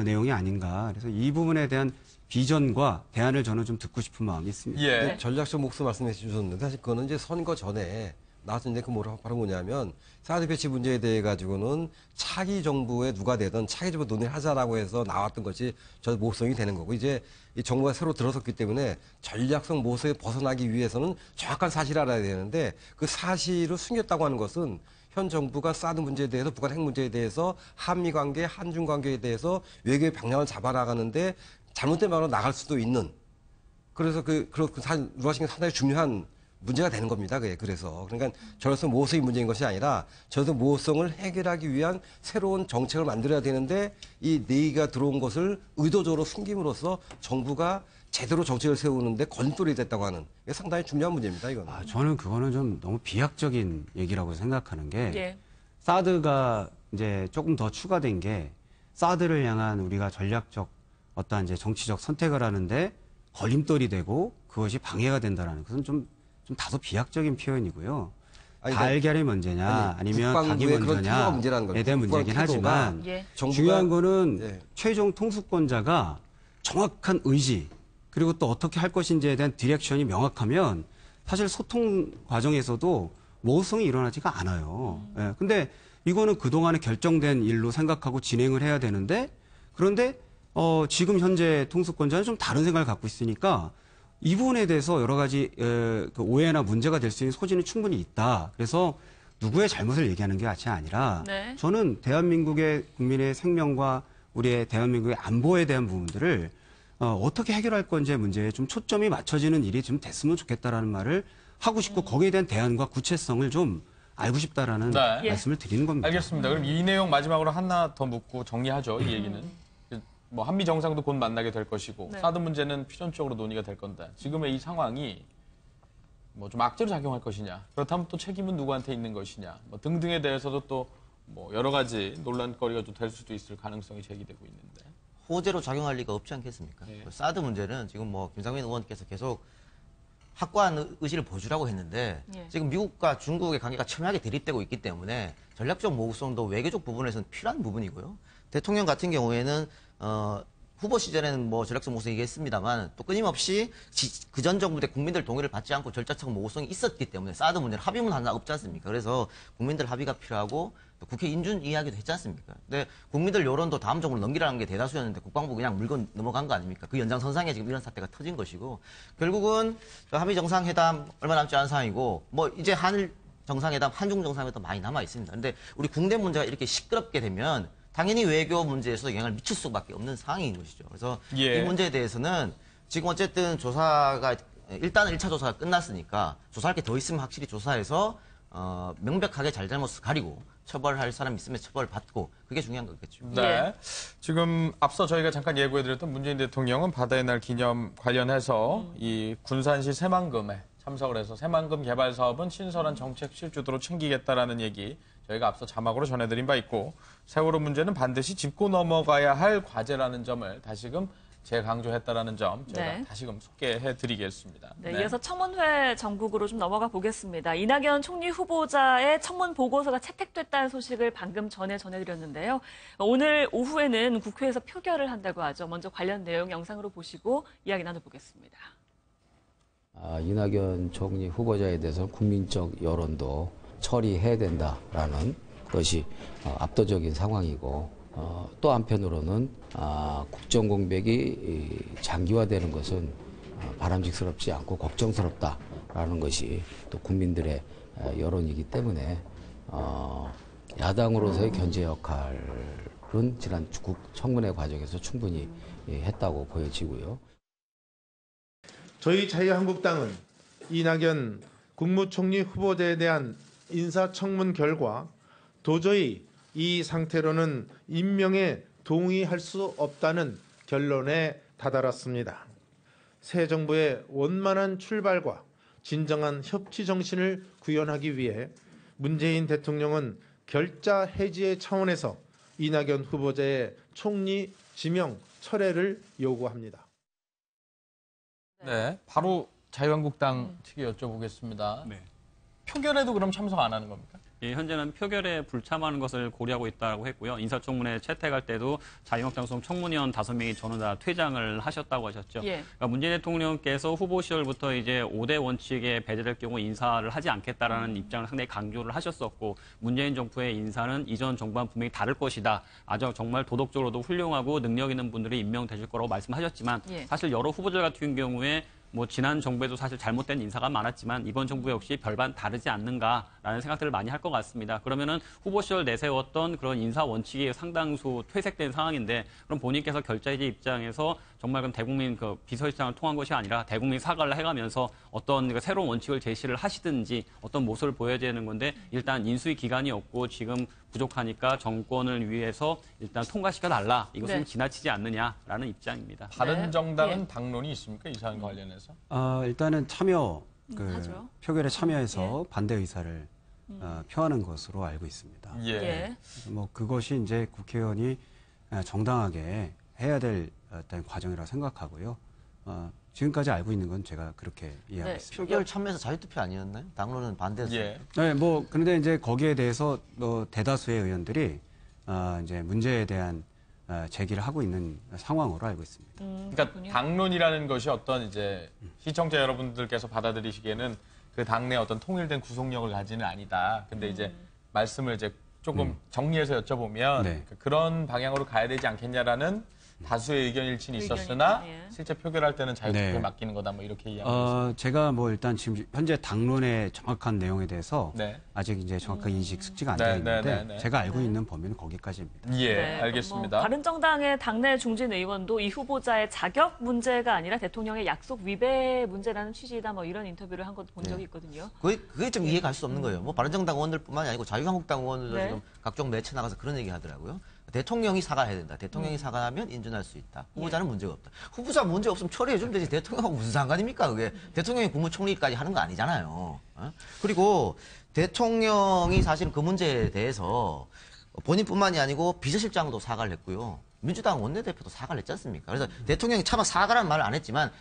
내용이 아닌가. 그래서 이 부분에 대한 비전과 대안을 저는 좀 듣고 싶은 마음이 있습니다. 예. 전략적 목표 말씀해 주셨는데 사실 그거는 이제 선거 전에 나왔는데 그 바로 뭐냐면 사드 배치 문제에 대해 가지고는 차기 정부에 누가 되든 차기 정부 논의를 하자라고 해서 나왔던 것이 저 모성이 되는 거고 이제 이 정부가 새로 들어섰기 때문에 전략성 모성에 벗어나기 위해서는 정확한 사실을 알아야 되는데 그 사실을 숨겼다고 하는 것은 현 정부가 사드 문제에 대해서 북한 핵 문제에 대해서 한미 관계, 한중 관계에 대해서 외교의 방향을 잡아나가는데 잘못된 방향으로 나갈 수도 있는 그래서 누가시킨 상당히 중요한 문제가 되는 겁니다. 그래서 그러니까 저로서 모호성이 문제인 것이 아니라 저로서 모호성을 해결하기 위한 새로운 정책을 만들어야 되는데 이 내기가 들어온 것을 의도적으로 숨김으로써 정부가 제대로 정책을 세우는데 걸림돌이 됐다고 하는 이게 상당히 중요한 문제입니다. 이거는. 저는 그거는 좀 너무 비약적인 얘기라고 생각하는 게 예. 사드가 이제 조금 더 추가된 게 사드를 향한 우리가 전략적 어떠한 이제 정치적 선택을 하는데 걸림돌이 되고 그것이 방해가 된다라는 것은 좀 다소 비약적인 표현이고요. 달걀이 문제냐 아니면 닭이 문제냐에 대한 문제이긴 하지만 예. 중요한 거는 최종 통수권자가 정확한 의지 그리고 또 어떻게 할 것인지에 대한 디렉션이 명확하면 사실 소통 과정에서도 모호성이 일어나지가 않아요. 근데 이거는 그동안에 결정된 일로 생각하고 진행을 해야 되는데 그런데 지금 현재 통수권자는 좀 다른 생각을 갖고 있으니까 이 부분에 대해서 여러 가지 그 오해나 문제가 될 수 있는 소지는 충분히 있다. 그래서 누구의 잘못을 얘기하는 게 같이 아니라 네. 저는 대한민국의 국민의 생명과 우리의 대한민국의 안보에 대한 부분들을 어떻게 해결할 건지의 문제에 좀 초점이 맞춰지는 일이 좀 됐으면 좋겠다라는 말을 하고 싶고 거기에 대한 대안과 구체성을 좀 알고 싶다라는 네. 말씀을 드리는 겁니다. 알겠습니다. 그럼 이 내용 마지막으로 하나 더 묻고 정리하죠. 이 얘기는. 뭐 한미 정상도 곧 만나게 될 것이고 네. 사드 문제는 필연적으로 논의가 될 건데 지금의 이 상황이 뭐 좀 악재로 작용할 것이냐 그렇다면 또 책임은 누구한테 있는 것이냐 뭐 등등에 대해서도 또 뭐 여러 가지 논란거리가 좀 될 수도 있을 가능성이 제기되고 있는데 호재로 작용할 리가 없지 않겠습니까? 사드 문제는 지금 뭐 김상민 의원께서 계속 확고한 의지를 보여주라고 했는데 지금 미국과 중국의 관계가 첨예하게 대립되고 있기 때문에 전략적 모호성도 외교적 부분에서는 필요한 부분이고요. 대통령 같은 경우에는 후보 시절에는 뭐 전략적 모호성 얘기했습니다만 또 끊임없이 그전 정부 때 국민들 동의를 받지 않고 전략적 모호성이 있었기 때문에 사드 문제는 합의문 하나 없지 않습니까? 그래서 국민들 합의가 필요하고 또 국회 인준 이야기도 했지 않습니까? 근데 국민들 여론도 다음 정부로 넘기라는 게 대다수였는데 국방부 그냥 물건 넘어간 거 아닙니까? 그 연장선상에 지금 이런 사태가 터진 것이고 결국은 한미 정상회담 얼마 남지 않은 상황이고 뭐 이제 한일 정상회담, 한중 정상회담 많이 남아 있습니다. 근데 우리 국내 문제가 이렇게 시끄럽게 되면 당연히 외교 문제에서 영향을 미칠 수밖에 없는 상황인 것이죠. 그래서 이 문제에 대해서는 지금 어쨌든 조사가 일단은 1차 조사가 끝났으니까 조사할 게 더 있으면 확실히 조사해서 명백하게 잘잘못을 가리고 처벌할 사람 있으면 처벌받고 그게 중요한 거겠죠. 네. 지금 앞서 저희가 잠깐 예고해드렸던 문재인 대통령은 바다의 날 기념 관련해서 이 군산시 새만금에 참석을 해서 새만금 개발 사업은 신선한 정책 실주도로 챙기겠다라는 얘기 저희가 앞서 자막으로 전해드린 바 있고 세월호 문제는 반드시 짚고 넘어가야 할 과제라는 점을 다시금 재강조했다라는 점 저희가 네. 다시금 소개해드리겠습니다. 네, 이어서 청문회 전국으로 좀 넘어가 보겠습니다. 이낙연 총리 후보자의 청문 보고서가 채택됐다는 소식을 방금 전에 전해드렸는데요. 오늘 오후에는 국회에서 표결을 한다고 하죠. 먼저 관련 내용 영상으로 보시고 이야기 나눠보겠습니다. 이낙연 총리 후보자에 대해서는 국민적 여론도 처리해야 된다라는 것이 압도적인 상황이고 또 한편으로는 국정 공백이 장기화되는 것은 바람직스럽지 않고 걱정스럽다라는 것이 또 국민들의 여론이기 때문에 야당으로서의 견제 역할은 지난 청문회 과정에서 충분히 했다고 보여지고요. 저희 자유한국당은 이낙연 국무총리 후보자에 대한 인사청문 결과 도저히 이 상태로는 임명에 동의할 수 없다는 결론에 다다랐습니다. 새 정부의 원만한 출발과 진정한 협치 정신을 구현하기 위해 문재인 대통령은 결자 해지의 차원에서 이낙연 후보자의 총리 지명 철회를 요구합니다. 네, 바로 자유한국당 측에 여쭤보겠습니다. 네. 표결에도 그럼 참석 안 하는 겁니까? 예, 현재는 표결에 불참하는 것을 고려하고 있다고 했고요. 인사청문회 채택할 때도 자유한국당 소속 청문위원 5명이 전부 다 퇴장을 하셨다고 하셨죠. 예. 그러니까 문재인 대통령께서 후보 시절부터 이제 5대 원칙에 배제될 경우 인사를 하지 않겠다라는 입장을 상당히 강조를 하셨었고 문재인 정부의 인사는 이전 정부와 분명히 다를 것이다. 아주 정말 도덕적으로도 훌륭하고 능력 있는 분들이 임명되실 거라고 말씀하셨지만 예. 사실 여러 후보들 같은 경우에 뭐 지난 정부에도 사실 잘못된 인사가 많았지만 이번 정부 역시 별반 다르지 않는가라는 생각들을 많이 할 것 같습니다. 그러면은 후보 시절 내세웠던 그런 인사 원칙이 상당수 퇴색된 상황인데 그럼 본인께서 결자해지 입장에서 정말 그럼 대국민 그 비서실장을 통한 것이 아니라 대국민 사과를 해가면서 어떤 그 새로운 원칙을 제시를 하시든지 어떤 모습을 보여야 되는 건데 일단 인수위 기간이 없고 지금 부족하니까 정권을 위해서 일단 통과시켜달라. 이것은 네. 지나치지 않느냐라는 입장입니다. 바른정당은 예. 당론이 있습니까? 이 사안 관련해서? 일단은 참여 하죠. 표결에 참여해서 반대 의사를 표하는 것으로 알고 있습니다. 예. 뭐 그것이 이제 국회의원이 정당하게 해야 될 어떤 과정이라고 생각하고요. 지금까지 알고 있는 건 제가 그렇게 이해하고 네. 있습니다. 표결 참여해서 자유투표 아니었나요? 당론은 반대였어요. 예. 네, 뭐 그런데 이제 거기에 대해서 대다수의 의원들이 이제 문제에 대한 제기를 하고 있는 상황으로 알고 있습니다. 그러니까 당론이라는 것이 어떤 이제 시청자 여러분들께서 받아들이시기에는 그 당내 어떤 통일된 구속력을 가지는 아니다. 근데 이제 말씀을 이제 조금 정리해서 여쭤보면 네. 그런 방향으로 가야 되지 않겠냐라는 다수의 의견 일치는 있었으나 예. 실제 표결할 때는 자유투표에 네. 맡기는 거다 뭐 이렇게 이야기했습니다. 제가 뭐 일단 지금 현재 당론의 정확한 내용에 대해서 네. 아직 이제 정확한 인식 숙지가 안 네, 되어 있는데 네, 네, 네. 제가 알고 있는 범위는 거기까지입니다. 예, 네, 알겠습니다. 뭐 바른정당의 당내 중진 의원도 이 후보자의 자격 문제가 아니라 대통령의 약속 위배 문제라는 취지다 뭐 이런 인터뷰를 한 것 본 적이 있거든요. 그게 좀 이해가 갈 수 없는 거예요. 뭐 바른정당 의원들뿐만이 아니고 자유한국당 의원들도 네. 지금 각종 매체 나가서 그런 얘기 하더라고요. 대통령이 사과해야 된다. 대통령이 사과하면 인준할 수 있다. 후보자는 문제가 없다. 후보자 문제 없으면 처리해주면 되지. 대통령하고 무슨 상관입니까? 그게 대통령이 국무총리까지 하는 거 아니잖아요. 그리고 대통령이 사실 그 문제에 대해서 본인뿐만이 아니고 비서실장도 사과를 했고요. 민주당 원내대표도 사과를 했지 않습니까? 그래서 대통령이 차마 사과라는 말을 안 했지만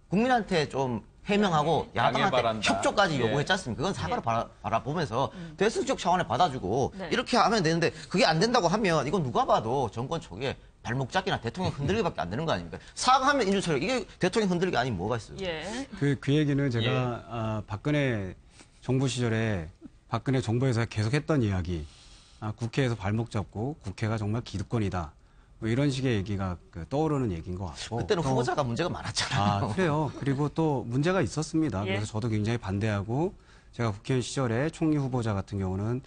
국민한테 좀 해명하고 야당한테 바란다. 협조까지 예. 요구했지 않습니까? 그건 사과를 바라보면서 대승적 차원에 받아주고 네. 이렇게 하면 되는데 그게 안 된다고 하면 이건 누가 봐도 정권 초기에 발목 잡기나 대통령 흔들기밖에 안 되는 거 아닙니까? 사과하면 인준처리 이게 대통령 흔들기 아니면 뭐가 있어요? 예. 그 얘기는 제가 박근혜 정부 시절에 박근혜 정부에서 계속했던 이야기, 국회에서 발목 잡고 국회가 정말 기득권이다. 뭐 이런 식의 얘기가 떠오르는 얘기인 것 같고. 그때는 후보자가 문제가 많았잖아요. 그래요. 그리고 또 문제가 있었습니다. 예. 그래서 저도 굉장히 반대하고 제가 국회의원 시절에 총리 후보자 같은 경우는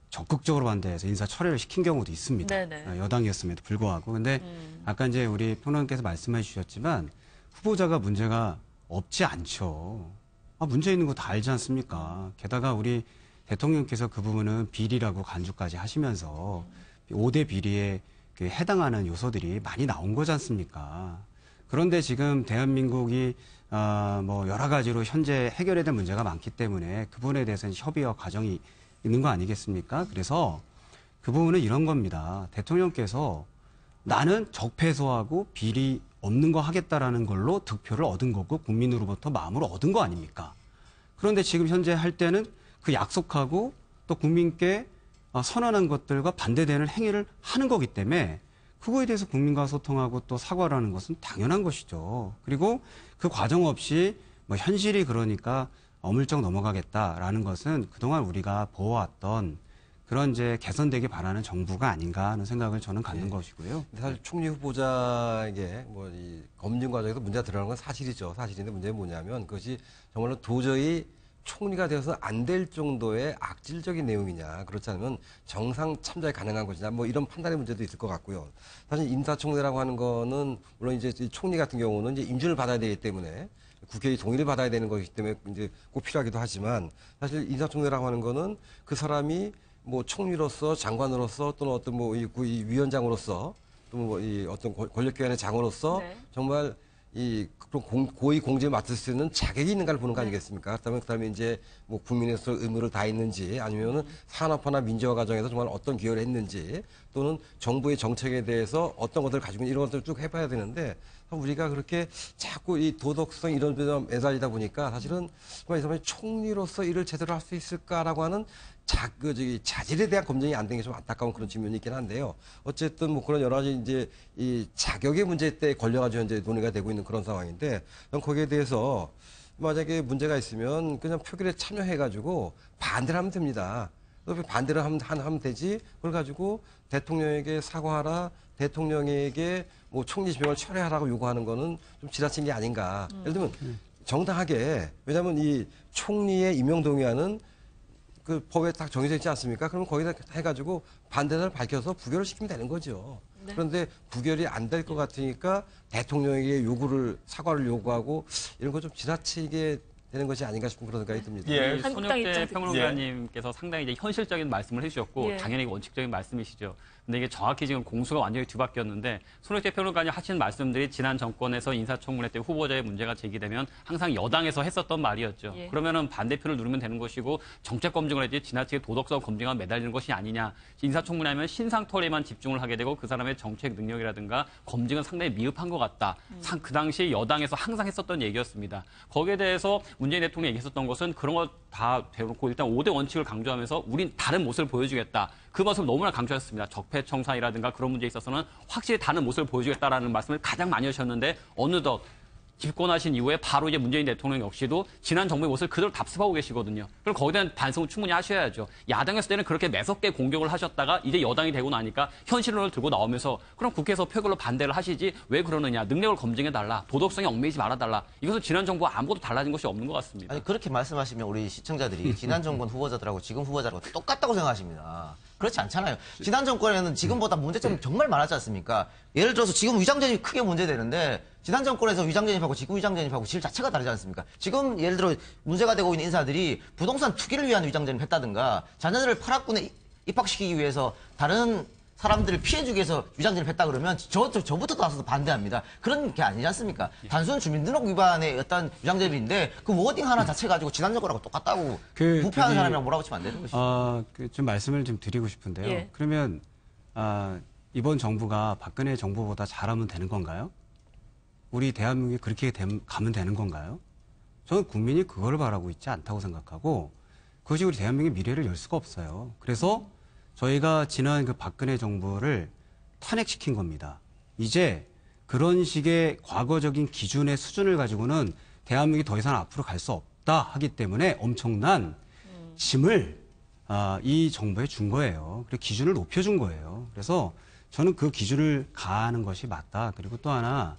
적극적으로 반대해서 인사 철회를 시킨 경우도 있습니다. 네네. 여당이었음에도 불구하고. 근데 아까 이제 우리 평론가께서 말씀해 주셨지만 후보자가 문제가 없지 않죠. 문제 있는 거 다 알지 않습니까? 게다가 우리 대통령께서 그 부분은 비리라고 간주까지 하시면서 5대 비리에 해당하는 요소들이 많이 나온 거지 않습니까? 그런데 지금 대한민국이 뭐 여러 가지로 현재 해결해야 될 문제가 많기 때문에 그 부분에 대해서는 협의와 과정이 있는 거 아니겠습니까? 그래서 그 부분은 이런 겁니다. 대통령께서 나는 적폐소하고 비리 없는 거 하겠다라는 걸로 득표를 얻은 거고 국민으로부터 마음을 얻은 거 아닙니까? 그런데 지금 현재 할 때는 그 약속하고 또 국민께 선언한 것들과 반대되는 행위를 하는 거기 때문에 그거에 대해서 국민과 소통하고 또 사과를 하는 것은 당연한 것이죠. 그리고 그 과정 없이 뭐 현실이 그러니까 어물쩍 넘어가겠다라는 것은 그동안 우리가 보아왔던 그런 이제 개선되기 바라는 정부가 아닌가 하는 생각을 저는 갖는 것이고요. 사실 총리 후보자에게 뭐 이 검증 과정에서 문제가 드러나는 건 사실이죠. 사실인데 문제는 뭐냐면 그것이 정말로 도저히 총리가 되어서 안 될 정도의 악질적인 내용이냐, 그렇지 않으면 정상 참작이 가능한 것이냐, 뭐 이런 판단의 문제도 있을 것 같고요. 사실 인사청문회라고 하는 거는 물론 이제 총리 같은 경우는 이제 인준을 받아야 되기 때문에 국회의 동의를 받아야 되는 것이기 때문에 이제 꼭 필요하기도 하지만 사실 인사청문회라고 하는 거는 그 사람이 뭐 총리로서 장관으로서 또는 어떤 뭐 이 위원장으로서 또 뭐 이 어떤 권력기관의 장으로서 정말 이 고위 공직을 맡을 수 있는 자격이 있는가를 보는 거 아니겠습니까? 그다음에 이제 뭐 국민에서 의무를 다했는지 아니면은 산업화나 민주화 과정에서 정말 어떤 기여를 했는지 또는 정부의 정책에 대해서 어떤 것들을 가지고 있는 이런 것들을 쭉 해봐야 되는데 우리가 그렇게 자꾸 이 도덕성 이런 데 매달리다 보니까 사실은 정말 이 사람이 총리로서 일을 제대로 할 수 있을까라고 하는 자질에 대한 검증이 안 된 게 좀 안타까운 그런 측면이 있긴 한데요. 어쨌든 뭐 그런 여러 가지 이제 이 자격의 문제 때 걸려가지고 현재 논의가 되고 있는 그런 상황인데, 전 거기에 대해서 만약에 문제가 있으면 그냥 표결에 참여해가지고 반대를 하면 됩니다. 반대를 하면 되지. 그걸 가지고 대통령에게 사과하라, 대통령에게 뭐 총리 지명을 철회하라고 요구하는 거는 좀 지나친 게 아닌가. 예를 들면 정당하게, 왜냐하면 이 총리의 임명 동의안은 그 법에 딱 정해져 있지 않습니까? 그러면 거기다 해가지고 반대를 밝혀서 부결을 시키면 되는 거죠. 네. 그런데 부결이 안 될 것 같으니까 대통령에게 사과를 요구하고 이런 거 좀 지나치게 되는 것이 아닌가 싶은 그런 생각이 듭니다. 예, 손혁대 평론가님께서 상당히 이제 현실적인 말씀을 해주셨고 당연히 원칙적인 말씀이시죠. 근데 이게 정확히 지금 공수가 완전히 뒤바뀌었는데, 손혁대 평론가님 하시는 말씀들이 지난 정권에서 인사청문회 때 후보자의 문제가 제기되면 항상 여당에서 했었던 말이었죠. 그러면은 반대표를 누르면 되는 것이고 정책 검증을 해야지 지나치게 도덕성 검증만 매달리는 것이 아니냐. 인사청문회 하면 신상털이에만 집중을 하게 되고 그 사람의 정책 능력이라든가 검증은 상당히 미흡한 것 같다. 그 당시 여당에서 항상 했었던 얘기였습니다. 거기에 대해서 문재인 대통령이 얘기했었던 것은 그런 거 다 대놓고 일단 5대 원칙을 강조하면서 우린 다른 모습을 보여주겠다. 그 모습을 너무나 강조했습니다. 적폐청산이라든가 그런 문제에 있어서는 확실히 다른 모습을 보여주겠다라는 말씀을 가장 많이 하셨는데, 어느덧 집권하신 이후에 바로 이제 문재인 대통령 역시도 지난 정부의 모습을 그대로 답습하고 계시거든요. 그럼 거기에 대한 반성을 충분히 하셔야죠. 야당에서 때는 그렇게 매섭게 공격을 하셨다가 이제 여당이 되고 나니까 현실론을 들고 나오면서 그럼 국회에서 표결로 반대를 하시지 왜 그러느냐. 능력을 검증해달라. 도덕성에 얽매이지 말아달라. 이것은 지난 정부와 아무것도 달라진 것이 없는 것 같습니다. 아니 그렇게 말씀하시면 우리 시청자들이 지난 정권 후보자들하고 지금 후보자라고 똑같다고 생각하십니다. 그렇지 않잖아요. 지난 정권에는 지금보다 문제점이 정말 많았지 않습니까? 예를 들어서 지금 위장전입이 크게 문제되는데 지난 정권에서 위장전입하고 지금 위장전입하고 질 자체가 다르지 않습니까? 지금 예를 들어 문제가 되고 있는 인사들이 부동산 투기를 위한 위장전입을 했다든가 자녀들을 파락군에 입학시키기 위해서 다른 사람들을 피해주기 위해서 위장전입을 했다 그러면 저부터 나서서 반대합니다. 그런 게 아니지 않습니까? 단순 주민등록 위반의 어떤 위장전입인데 그 워딩 하나 자체 가지고 지난 정권하고 똑같다고 부패하는 사람이랑 뭐라고 치면 안 되는 것이죠. 좀 말씀을 좀 드리고 싶은데요. 그러면 이번 정부가 박근혜 정부보다 잘하면 되는 건가요? 우리 대한민국이 그렇게 가면 되는 건가요? 저는 국민이 그걸 바라고 있지 않다고 생각하고 그것이 우리 대한민국의 미래를 열 수가 없어요. 그래서 저희가 지난 그 박근혜 정부를 탄핵시킨 겁니다. 이제 그런 식의 과거적인 기준의 수준을 가지고는 대한민국이 더 이상 앞으로 갈 수 없다 하기 때문에 엄청난 짐을 이 정부에 준 거예요. 그리고 기준을 높여준 거예요. 그래서 저는 그 기준을 가하는 것이 맞다. 그리고 또 하나,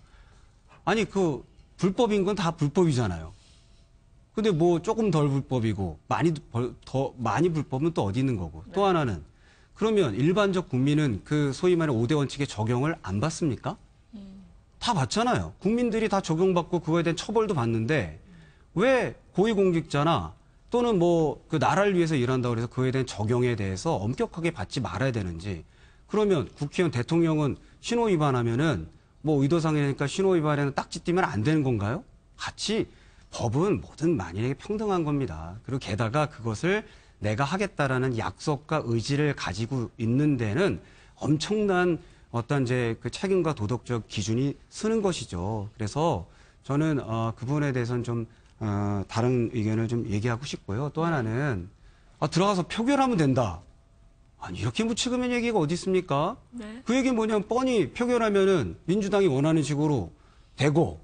아니 그 불법인 건 다 불법이잖아요. 근데 뭐 조금 덜 불법이고 더 많이 불법은 또 어디 있는 거고. 또 하나는 그러면 일반적 국민은 그 소위 말하는 5대 원칙의 적용을 안 받습니까? 다 받잖아요. 국민들이 다 적용받고 그거에 대한 처벌도 받는데 왜 고위공직자나 또는 뭐 그 나라를 위해서 일한다고 해서 그에 대한 적용에 대해서 엄격하게 받지 말아야 되는지 그러면 국회의원 대통령은 신호 위반하면은 뭐 의도상이니까 신호 위반에는 딱지 띄면 안 되는 건가요? 같이 법은 모든 만인에게 평등한 겁니다. 그리고 게다가 그것을 내가 하겠다라는 약속과 의지를 가지고 있는 데는 엄청난 어떤 이제 그 책임과 도덕적 기준이 쓰는 것이죠. 그래서 저는 그 부분에 대해서는 좀 다른 의견을 좀 얘기하고 싶고요. 또 하나는 들어가서 표결하면 된다. 아니 이렇게 무책임한 얘기가 어디 있습니까? 네. 그 얘기는 뭐냐면 뻔히 표결하면은 민주당이 원하는 식으로 되고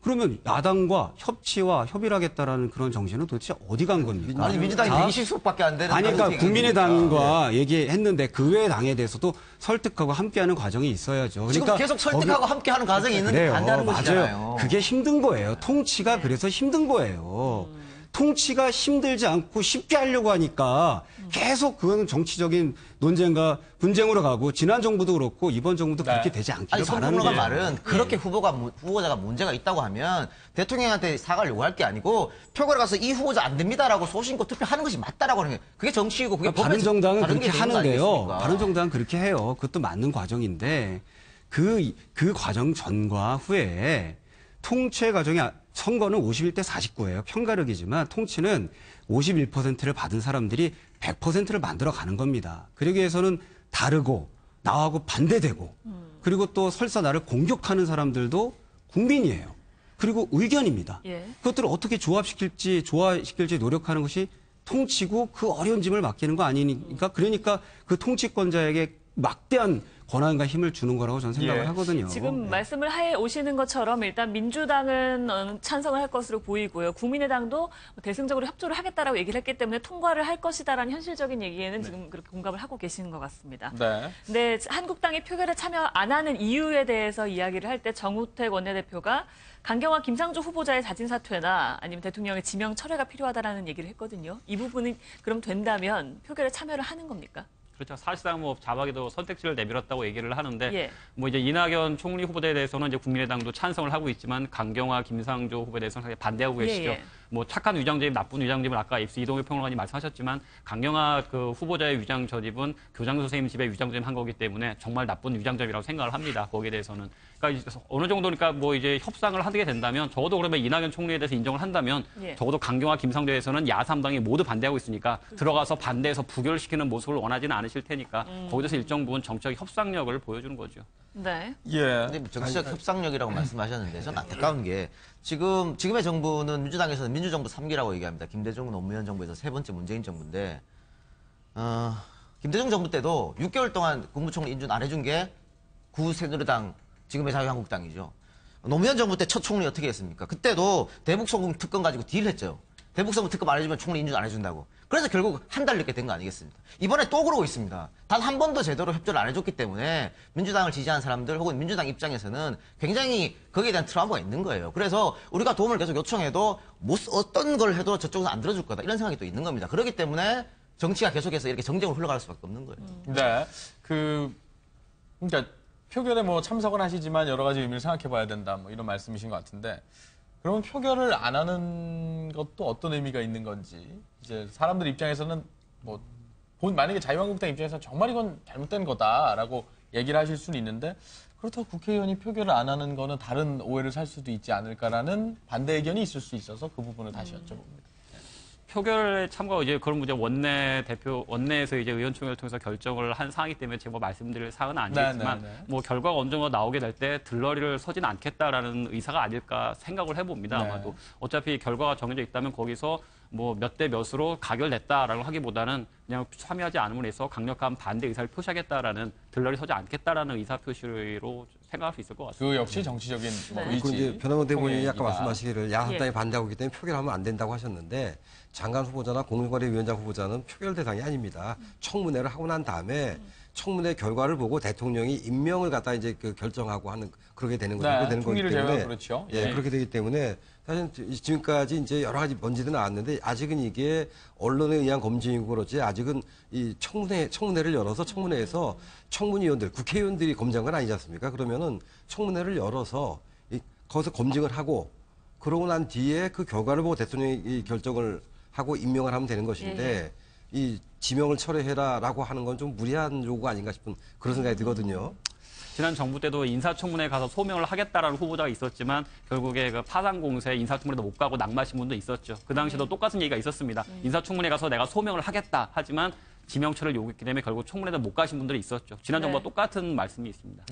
그러면 야당과 협치와 협의를 하겠다라는 그런 정신은 도대체 어디 간 겁니까? 아니 민주당이 120석밖에 안 되는. 아니 그러니까 국민의당과 얘기했는데 그 외의 당에 대해서도 설득하고 함께하는 과정이 있어야죠. 그러니까 지금 계속 설득하고 함께하는 과정이 있는데 반대하는 것이잖아요. 맞아요. 그게 힘든 거예요. 통치가 그래서 힘든 거예요. 통치가 힘들지 않고 쉽게 하려고 하니까 계속 그거는 정치적인 논쟁과 분쟁으로 가고 지난 정부도 그렇고 이번 정부도 그렇게 되지 않기를 바라는 거예요. 말은 그렇게 후보자가 문제가 있다고 하면 대통령한테 사과를 요구할 게 아니고 표결에 가서 이 후보자 안 됩니다라고 소신껏 투표하는 것이 맞다라고 하는 게 그게 정치이고 그게 바른정당은 그렇게 하는데요. 아니겠습니까? 바른정당은 그렇게 해요. 그것도 맞는 과정인데 그 과정 전과 후에 통치 과정이 선거는 51대 49예요. 편가르기지만 통치는 51%를 받은 사람들이 100%를 만들어 가는 겁니다. 그러기 위해서는 다르고 나하고 반대되고 그리고 또 설사 나를 공격하는 사람들도 국민이에요. 그리고 의견입니다. 예. 그것들을 어떻게 조화시킬지 노력하는 것이 통치고 그 어려운 짐을 맡기는 거 아니니까 그러니까 그 통치권자에게 막대한 권한과 힘을 주는 거라고 저는 생각을 하거든요. 지금 말씀을 해 오시는 것처럼 일단 민주당은 찬성을 할 것으로 보이고요. 국민의당도 대승적으로 협조를 하겠다라고 얘기를 했기 때문에 통과를 할 것이다라는 현실적인 얘기에는 지금 그렇게 공감을 하고 계시는 것 같습니다. 네. 네, 한국당이 표결에 참여 안 하는 이유에 대해서 이야기를 할 때 정우택 원내대표가 강경화 김상조 후보자의 자진 사퇴나 아니면 대통령의 지명 철회가 필요하다라는 얘기를 했거든요. 이 부분이 그럼 된다면 표결에 참여를 하는 겁니까? 그렇죠. 사실상 뭐 자박에도 선택지를 내밀었다고 얘기를 하는데 예. 뭐 이제 이낙연 총리 후보자에 대해서는 이제 국민의당도 찬성을 하고 있지만 강경화 김상조 후보에 대해서는 반대하고 계시죠. 예. 뭐 착한 위장죄임, 나쁜 위장죄임을 아까 이동엽 평론가님 말씀하셨지만 강경화 그 후보자의 위장 저집은 교장 선생님 집에 위장죄임 한 거기 때문에 정말 나쁜 위장죄임이라고 생각을 합니다. 거기에 대해서는. 그러니까 어느 정도니까 뭐 이제 협상을 하게 된다면 적어도 그러면 이낙연 총리에 대해서 인정을 한다면 예. 적어도 강경화 김상조에서는 야3당이 모두 반대하고 있으니까 들어가서 반대해서 부결시키는 모습을 원하지는 않으실 테니까 거기서 일정 부분 정치적 협상력을 보여주는 거죠. 네. 예. 근데 정치적 협상력이라고 말씀하셨는데 저는 안타까운 게 지금의 정부는 민주당에서는 민주정부 3기라고 얘기합니다. 김대중 노무현 정부에서 세 번째 문재인 정부인데 김대중 정부 때도 6개월 동안 국무총리 인준 안 해준 게 구새누리당 지금의 자유한국당이죠. 노무현 정부 때 첫 총리 어떻게 했습니까? 그때도 대북송금 특검 가지고 딜했죠. 대북송금 특검 안 해주면 총리 인준 안 해준다고. 그래서 결국 한 달 늦게 된 거 아니겠습니까? 이번에 또 그러고 있습니다. 단 한 번도 제대로 협조를 안 해줬기 때문에 민주당을 지지하는 사람들 혹은 민주당 입장에서는 굉장히 거기에 대한 트라우마가 있는 거예요. 그래서 우리가 도움을 계속 요청해도 어떤 걸 해도 저쪽에서 안 들어줄 거다. 이런 생각이 또 있는 겁니다. 그렇기 때문에 정치가 계속해서 이렇게 정쟁으로 흘러갈 수밖에 없는 거예요. 네. 그러니까 표결에 뭐 참석은 하시지만 여러 가지 의미를 생각해 봐야 된다. 뭐 이런 말씀이신 것 같은데. 그러면 표결을 안 하는 것도 어떤 의미가 있는 건지. 이제 사람들 입장에서는 뭐 만약에 자유한국당 입장에서 정말 이건 잘못된 거다라고 얘기를 하실 수는 있는데 그렇다고 국회의원이 표결을 안 하는 거는 다른 오해를 살 수도 있지 않을까라는 반대 의견이 있을 수 있어서 그 부분을 다시 여쭤봅니다. 표결에 참가 이제 그런 문제 원내에서 이제 의원총회를 통해서 결정을 한 사항이기 때문에 제가 뭐 말씀드릴 사항은 아니겠지만 뭐 결과가 어느 정도 나오게 될 때 들러리를 서지는 않겠다라는 의사가 아닐까 생각을 해봅니다. 네. 아마도 어차피 결과가 정해져 있다면 거기서 뭐 몇 대 몇으로 가결됐다라고 하기보다는 그냥 참여하지 않음으로 해서 강력한 반대 의사를 표시하겠다라는 들러리 서지 않겠다라는 의사 표시로 생각할 수 있을 것 같습니다. 그 역시 정치적인 의지. 변호원 대변인이 아까 통일이다. 말씀하시기를 야당이 반대하고 있기 때문에 표결하면 안 된다고 하셨는데 장관 후보자나 공정거래위원장 후보자는 표결 대상이 아닙니다. 청문회를 하고 난 다음에 청문회 결과를 보고 대통령이 임명을 갖다 이제 결정하고 하는 그렇게 되는 거죠. 네, 되는 거기 총리를 때문에 제외하고 그렇죠. 예, 네. 그렇게 되기 때문에 사실 지금까지 이제 여러 가지 먼지도 나왔는데 아직은 이게 언론에 의한 검증이고 그렇지 아직은 이 청문회를 열어서 청문회에서 청문위원들 국회의원들이 검증한 건 아니지 않습니까? 그러면은 청문회를 열어서 거기서 검증을 하고 그러고 난 뒤에 그 결과를 보고 대통령이 이 결정을 하고 임명을 하면 되는 것인데 이 지명을 철회해라라고 하는 건 좀 무리한 요구가 아닌가 싶은 그런 생각이 들거든요. 지난 정부 때도 인사청문회에 가서 소명을 하겠다라는 후보자가 있었지만 결국에 그 파산 공세 인사청문회도 못 가고 낙마하신 분도 있었죠. 그 당시도 똑같은 얘기가 있었습니다. 인사청문회 가서 내가 소명을 하겠다 하지만 지명철을 요구했기 때문에 결국 청문회도 못 가신 분들이 있었죠. 지난 정부와 똑같은 말씀이 있습니다.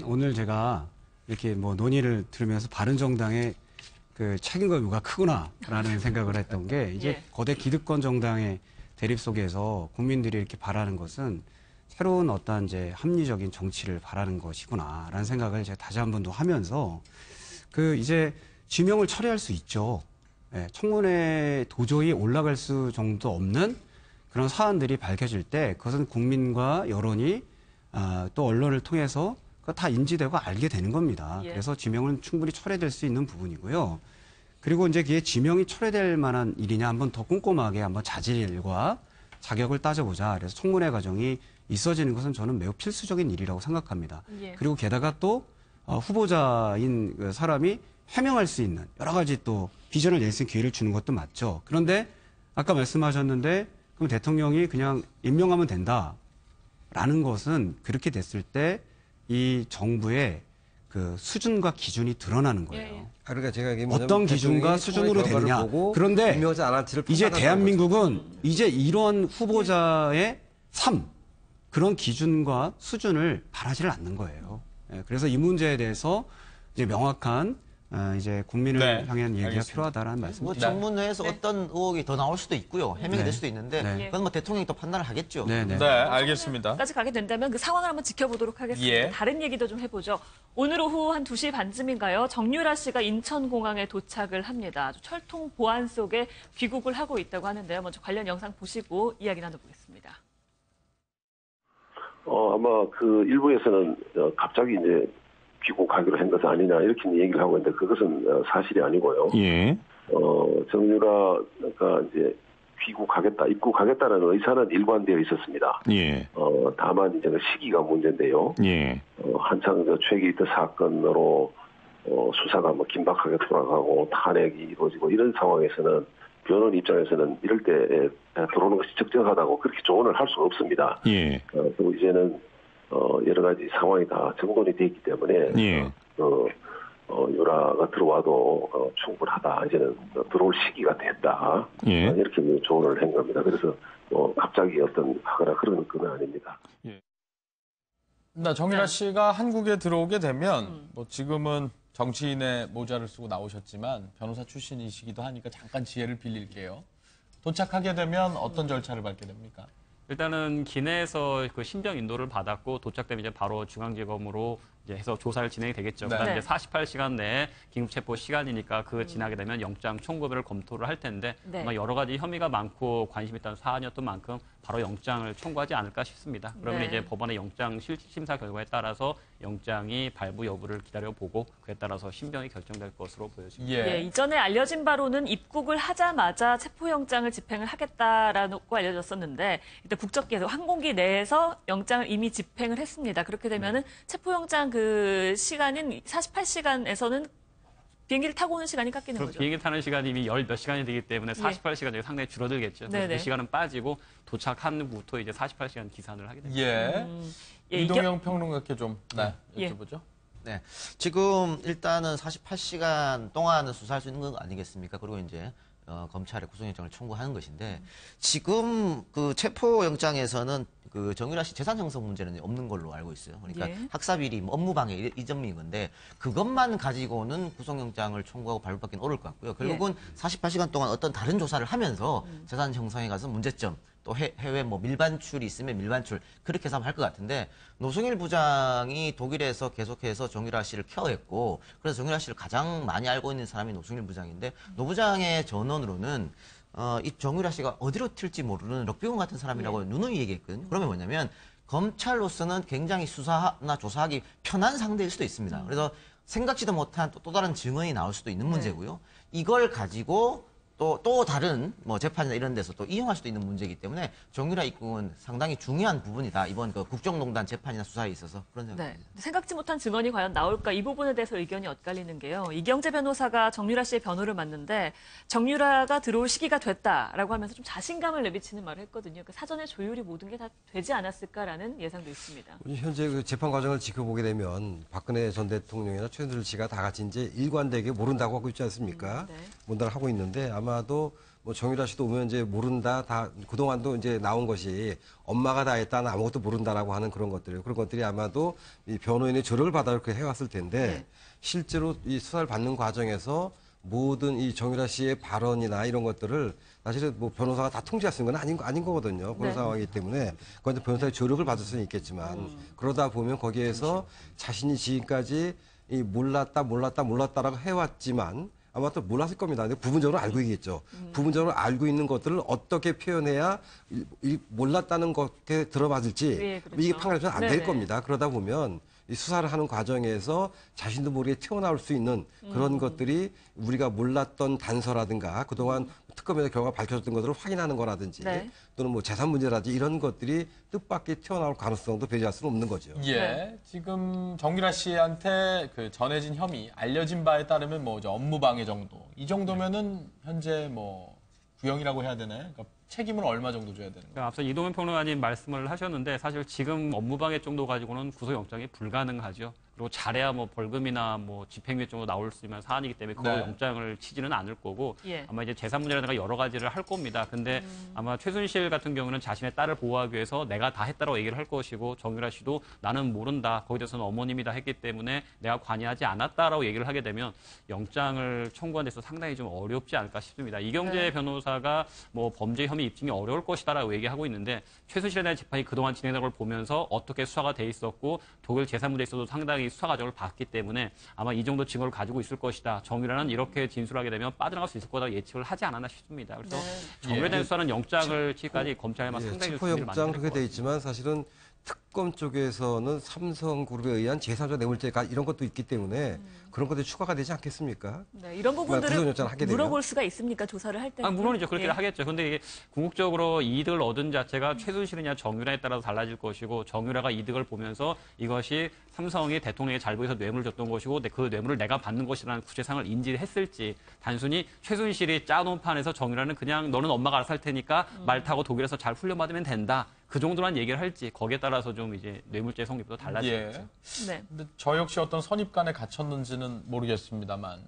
오늘 제가 이렇게 뭐 논의를 들으면서 바른정당의 그 책임과 의무가 크구나라는 생각을 했던 게 이제 거대 기득권 정당의 대립 속에서 국민들이 이렇게 바라는 것은 새로운 어떤 이제 합리적인 정치를 바라는 것이구나라는 생각을 제가 다시 한 번 더 하면서 그 이제 지명을 철회할 수 있죠. 청문회에 도저히 올라갈 수 정도 없는 그런 사안들이 밝혀질 때 그것은 국민과 여론이 또 언론을 통해서 다 인지되고 알게 되는 겁니다. 그래서 지명은 충분히 철회될 수 있는 부분이고요. 그리고 이제 그게 지명이 철회될 만한 일이냐 한번 더 꼼꼼하게 한번 자질과 자격을 따져보자. 그래서 청문회 과정이 있어지는 것은 저는 매우 필수적인 일이라고 생각합니다. 그리고 게다가 또 후보자인 그 사람이 해명할 수 있는 여러 가지 또 비전을 낼 수 있는 기회를 주는 것도 맞죠. 그런데 아까 말씀하셨는데 그럼 대통령이 그냥 임명하면 된다라는 것은 그렇게 됐을 때 이 정부의 그 수준과 기준이 드러나는 거예요. 그러니까 제가 어떤 기준과 수준으로 되느냐. 그런데 이제 대한민국은 이제 이런 후보자의 삶, 그런 기준과 수준을 바라지를 않는 거예요. 그래서 이 문제에 대해서 이제 명확한 이제 국민을 향한 얘기가 필요하다라는 말씀입니다. 뭐 청문회에서 어떤 의혹이 더 나올 수도 있고요. 해명이 될 수도 있는데 그건 뭐 대통령이 또 판단을 하겠죠. 네, 알겠습니다. 까지 가게 된다면 그 상황을 한번 지켜보도록 하겠습니다. 다른 얘기도 좀 해보죠. 오늘 오후 한 2시 반쯤인가요? 정유라 씨가 인천공항에 도착을 합니다. 철통 보안 속에 귀국을 하고 있다고 하는데요. 먼저 관련 영상 보시고 이야기 나눠보겠습니다. 아마 그 일부에서는 갑자기 이제 귀국하기로 한 것은 아니냐 이렇게 얘기를 하고 있는데 그것은 사실이 아니고요. 정유라가 이제 귀국하겠다, 입국하겠다라는 의사는 일관되어 있었습니다. 다만 이제 시기가 문제인데요. 한창 최기이트 사건으로 수사가 뭐 긴박하게 돌아가고 탄핵이 이루어지고 이런 상황에서는 변호인 입장에서는 이럴 때 들어오는 것이 적절하다고 그렇게 조언을 할 수가 없습니다. 그리고 이제는 여러 가지 상황이 다 정돈이 되어 있기 때문에 유라가 들어와도 충분하다. 이제는 들어올 시기가 됐다. 이렇게 조언을 한 겁니다. 그래서 갑자기 어떤 하거나 그런 건 아닙니다. 정유라 씨가 한국에 들어오게 되면 뭐 지금은 정치인의 모자를 쓰고 나오셨지만 변호사 출신이시기도 하니까 잠깐 지혜를 빌릴게요. 도착하게 되면 어떤 절차를 밟게 됩니까? 일단은 기내에서 그 신병 인도를 받았고 도착되면 이제 바로 중앙지검으로 이제 해서 조사를 진행이 되겠죠. 그다음에 이제 48시간 내에 긴급체포 시간이니까 그 지나게 되면 영장 청구를 검토를 할 텐데 아마 여러 가지 혐의가 많고 관심 있다는 사안이었던 만큼 바로 영장을 청구하지 않을까 싶습니다. 그러면 이제 법원의 영장 심사 결과에 따라서 영장이 발부 여부를 기다려보고 그에 따라서 신병이 결정될 것으로 보여집니다. 이전에 알려진 바로는 입국을 하자마자 체포영장을 집행을 하겠다라고 알려졌었는데 이때 국적기에서 항공기 내에서 영장을 이미 집행을 했습니다. 그렇게 되면은 체포영장 그 시간인 48시간에서는 비행기를 타고 오는 시간이 깎이는 거죠. 비행기 타는 시간이 이미 몇 시간이 되기 때문에 48시간 중에 상당히 줄어들겠죠. 그래서 그 시간은 빠지고 도착한 후부터 이제 48시간 기산을 하게 됩니다. 이동영 평론가께 좀 여쭤보죠. 네, 지금 일단은 48시간 동안은 수사할 수 있는 거 아니겠습니까? 그리고 이제 검찰에 구속영장을 청구하는 것인데 지금 그 체포영장에서는 그 정유라 씨 재산 형성 문제는 없는 걸로 알고 있어요. 그러니까 학사비리, 업무방해 이 점인 건데 그것만 가지고는 구속영장을 청구하고 발부받기는 어려울 것 같고요. 결국은 48시간 동안 어떤 다른 조사를 하면서 재산 형성에 가서 문제점 또 해외 뭐 밀반출이 있으면 밀반출 그렇게 해서 할 것 같은데 노승일 부장이 독일에서 계속해서 정유라 씨를 케어했고 그래서 정유라 씨를 가장 많이 알고 있는 사람이 노승일 부장인데 노 부장의 전언으로는 이 정유라 씨가 어디로 튈지 모르는 럭비공 같은 사람이라고 누누이 얘기했거든요. 그러면 뭐냐면 검찰로서는 굉장히 수사나 조사하기 편한 상대일 수도 있습니다. 그래서 생각지도 못한 또 다른 증언이 나올 수도 있는 문제고요. 이걸 가지고 또 다른 뭐 재판이나 이런 데서 또 이용할 수도 있는 문제이기 때문에 정유라 입국은 상당히 중요한 부분이다. 이번 그 국정농단 재판이나 수사에 있어서 그런 생각입니다. 네. 생각지 못한 증언이 과연 나올까 이 부분에 대해서 의견이 엇갈리는 게요. 이경재 변호사가 정유라 씨의 변호를 맡는데 정유라가 들어올 시기가 됐다라고 하면서 좀 자신감을 내비치는 말을 했거든요. 그 사전에 조율이 모든 게 다 되지 않았을까라는 예상도 있습니다. 현재 그 재판 과정을 지켜보게 되면 박근혜 전 대통령이나 최순실 씨가 다 같이 이제 일관되게 모른다고 하고 있지 않습니까? 네. 문단을 하고 있는데 아마도 뭐 정유라 씨도 오면 이제 모른다 다 그동안도 이제 나온 것이 엄마가 다 했다는 아무것도 모른다라고 하는 그런 것들이에요. 그런 것들이 아마도 이 변호인의 조력을 받아 이렇게 해왔을 텐데 네. 실제로 이 수사를 받는 과정에서 모든 이 정유라 씨의 발언이나 이런 것들을 사실은 뭐 변호사가 다 통제할 수 있는 건 아닌 거거든요. 그런 네. 상황이기 때문에 그건 변호사의 조력을 받을 수는 있겠지만 그러다 보면 거기에서 자신이 지금까지 이 몰랐다라고 해왔지만 아마 또 몰랐을 겁니다. 근데 부분적으로 알고 있겠죠. 부분적으로 알고 있는 것들을 어떻게 표현해야 몰랐다는 것에 들어맞을지 예, 그렇죠. 이게 판결이 안 될 네네. 겁니다. 그러다 보면 이 수사를 하는 과정에서 자신도 모르게 튀어나올 수 있는 그런 것들이 우리가 몰랐던 단서라든가 그동안 특검에서 결과가 밝혀졌던 것들을 확인하는 거라든지 네. 또는 뭐 재산 문제라든지 이런 것들이 뜻밖의 튀어나올 가능성도 배제할 수는 없는 거죠. 예, 네. 지금 정유라 씨한테 그 전해진 혐의, 알려진 바에 따르면 뭐 업무방해 정도. 이 정도면은 현재 뭐 구형이라고 해야 되나요? 그러니까 책임을 얼마 정도 줘야 되는 거예요? 앞서 이동현 평론가님 말씀을 하셨는데 사실 지금 업무방해 정도 가지고는 구속영장이 불가능하죠. 그리고 잘해야 뭐 벌금이나 뭐 집행유예 정도 나올 수 있는 사안이기 때문에 그거 네. 영장을 치지는 않을 거고 예. 아마 이제 재산 문제라든가 여러 가지를 할 겁니다. 근데 아마 최순실 같은 경우는 자신의 딸을 보호하기 위해서 내가 다 했다고 얘기를 할 것이고 정유라 씨도 나는 모른다. 거기에 대해서는 어머님이 다 했기 때문에 내가 관여하지 않았다라고 얘기를 하게 되면 영장을 청구하는 데서 상당히 좀 어렵지 않을까 싶습니다. 이경재 네. 변호사가 뭐 범죄 혐의 입증이 어려울 것이다라고 얘기하고 있는데 최순실에 대한 재판이 그동안 진행된 걸 보면서 어떻게 수사가 돼 있었고 독일 재산 문제에 있어도 상당히 수사 과정을 봤기 때문에 아마 이 정도 증거를 가지고 있을 것이다. 정유라는 이렇게 진술하게 되면 빠져나갈 수 있을 거다 예측을 하지 않았나 싶습니다. 그래서 정유라에 대한 수사는 영장을 치기까지 검찰에만 상당히 좀 준비를 많이 체포영장 할 그렇게 것 돼 있지만 사실은 특검 쪽에서는 삼성그룹에 의한 제3자 뇌물죄가 이런 것도 있기 때문에 그런 것들이 추가가 되지 않겠습니까? 네, 이런 부분들을 구속영장을 하게 되면. 물어볼 수가 있습니까? 조사를 할 때. 물론이죠. 그렇게 예. 하겠죠. 근데 이게 궁극적으로 이득을 얻은 자체가 최순실이냐 정유라에 따라서 달라질 것이고 정유라가 이득을 보면서 이것이 삼성이 대통령에 잘 보여서 뇌물을 줬던 것이고 그 뇌물을 내가 받는 것이라는 구체상을 인지했을지 단순히 최순실이 짜놓은 판에서 정유라는 그냥 너는 엄마가 알아서 할 테니까 말 타고 독일에서 잘 훈련받으면 된다. 그 정도만 얘기를 할지 거기에 따라서 좀 이제 뇌물죄 성립도 달라지겠죠. 네. 근데 저 역시 어떤 선입관에 갇혔는지는 모르겠습니다만,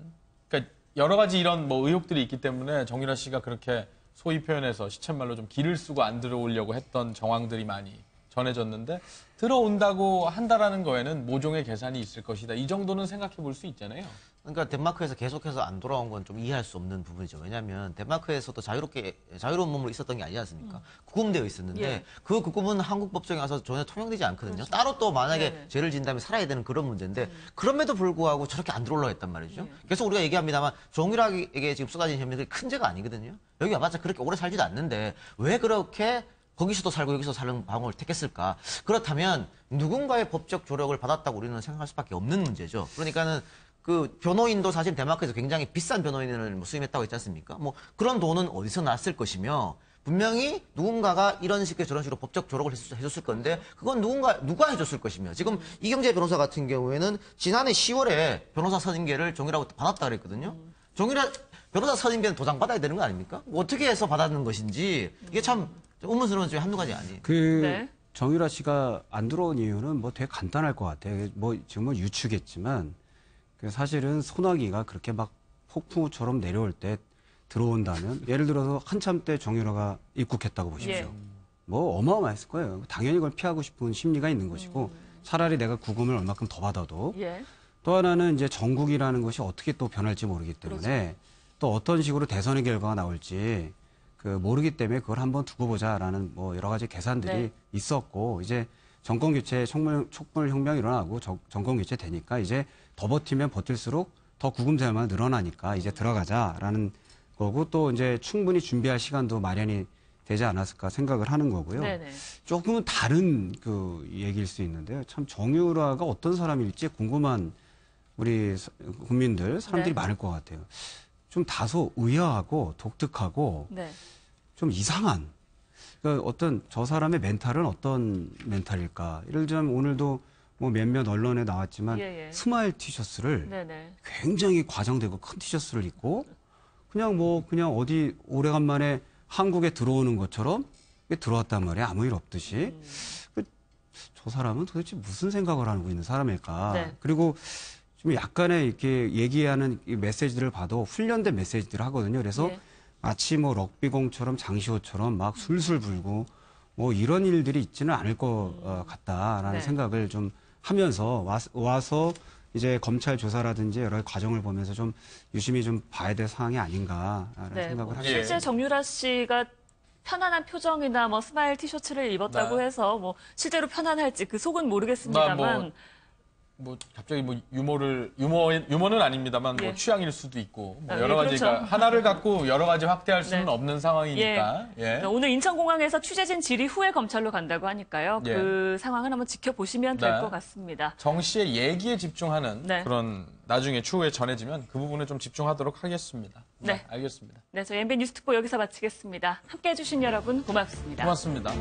그러니까 여러 가지 이런 뭐 의혹들이 있기 때문에 정유라 씨가 그렇게 소위 표현해서 시쳇말로 좀 기를 쓰고 안 들어오려고 했던 정황들이 많이 전해졌는데 들어온다고 한다라는 거에는 모종의 계산이 있을 것이다. 이 정도는 생각해 볼 수 있잖아요. 그러니까 덴마크에서 계속해서 안 돌아온 건 좀 이해할 수 없는 부분이죠. 왜냐하면 덴마크에서도 자유로운 몸으로 있었던 게 아니지 않습니까? 구금되어 있었는데 예. 그 구금은 한국 법정에 와서 전혀 통용되지 않거든요. 따로 또 만약에 네네. 죄를 진 다음에 살아야 되는 그런 문제인데 그럼에도 불구하고 저렇게 안 들어오려고 했단 말이죠. 계속 우리가 얘기합니다만 정유라에게 지금 쏟아진 혐의들이 큰 죄가 아니거든요. 여기 와봤자 그렇게 오래 살지도 않는데 왜 그렇게 거기서도 살고 여기서 사는 방법을 택했을까? 그렇다면 누군가의 법적 조력을 받았다고 우리는 생각할 수밖에 없는 문제죠. 그러니까는 그 변호인도 사실 덴마크에서 굉장히 비싼 변호인을 수임했다고 했지 않습니까? 뭐 그런 돈은 어디서 났을 것이며 분명히 누군가가 이런 식의 저런 식으로 법적 조력을 해줬을 건데 그건 누가 해줬을 것이며 지금 이경재 변호사 같은 경우에는 지난해 10월에 변호사 선임계를 정유라고 받았다 그랬거든요. 정유라 변호사 선임계는 도장 받아야 되는 거 아닙니까? 뭐 어떻게 해서 받았는 것인지 이게 참 의문스러운 점이 한두 가지 아니에요. 네. 정유라 씨가 안 들어온 이유는 뭐 되게 간단할 것 같아요. 뭐 지금 뭐 유추겠지만 사실은 소나기가 그렇게 막 폭풍우처럼 내려올 때 들어온다면 예를 들어서 한참 때 정유라가 입국했다고 보십시오. 예. 뭐 어마어마했을 거예요. 당연히 그걸 피하고 싶은 심리가 있는 것이고 차라리 내가 구금을 얼마큼 더 받아도 예. 또 하나는 이제 전국이라는 것이 어떻게 또 변할지 모르기 때문에 또 어떤 식으로 대선의 결과가 나올지 모르기 때문에 그걸 한번 두고 보자라는 뭐 여러 가지 계산들이 네. 있었고 이제 정권 교체 촉물 혁명이 일어나고 정권 교체 되니까 이제 더 버티면 버틸수록 더 구금자만 늘어나니까 이제 들어가자라는 거고 또 이제 충분히 준비할 시간도 마련이 되지 않았을까 생각을 하는 거고요. 네네. 조금은 다른 그 얘기일 수 있는데요. 참 정유라가 어떤 사람일지 궁금한 우리 국민들 사람들이 네. 많을 것 같아요. 좀 다소 의아하고 독특하고 네. 좀 이상한. 그러니까 어떤 저 사람의 멘탈은 어떤 멘탈일까? 예를 들면 오늘도 뭐 몇몇 언론에 나왔지만 예, 예. 스마일 티셔츠를 네네. 굉장히 과장되고 큰 티셔츠를 입고 그냥 어디 오래간만에 한국에 들어오는 것처럼 들어왔단 말이야. 아무 일 없듯이. 저 사람은 도대체 무슨 생각을 하고 있는 사람일까? 네. 그리고 좀 약간의 이렇게 얘기하는 이 메시지들을 봐도 훈련된 메시지들을 하거든요. 그래서 예. 마치 뭐 럭비공처럼 장시호처럼 막 술술 불고 뭐 이런 일들이 있지는 않을 것 같다라는 네. 생각을 좀 하면서 와서 이제 검찰 조사라든지 여러 과정을 보면서 좀 유심히 좀 봐야 될 사항이 아닌가라는 네. 생각을 하게 실제 정유라 씨가 편안한 표정이나 뭐 스마일 티셔츠를 입었다고 해서 뭐 실제로 편안할지 그 속은 모르겠습니다만 뭐 갑자기 뭐 유머는 아닙니다만 예. 뭐 취향일 수도 있고 뭐 아, 여러 예, 가지가 그렇죠. 하나를 갖고 여러 가지 확대할 수는 네. 없는 상황이니까. 예. 오늘 인천공항에서 취재진 질의 후에 검찰로 간다고 하니까요. 예. 그 상황을 한번 지켜보시면 될 네. 것 같습니다. 정 씨의 얘기에 집중하는 네. 그런 나중에 추후에 전해지면 그 부분에 좀 집중하도록 하겠습니다. 네. 알겠습니다. 네, 저희 MB 뉴스특보 여기서 마치겠습니다. 함께해 주신 여러분 고맙습니다. 고맙습니다.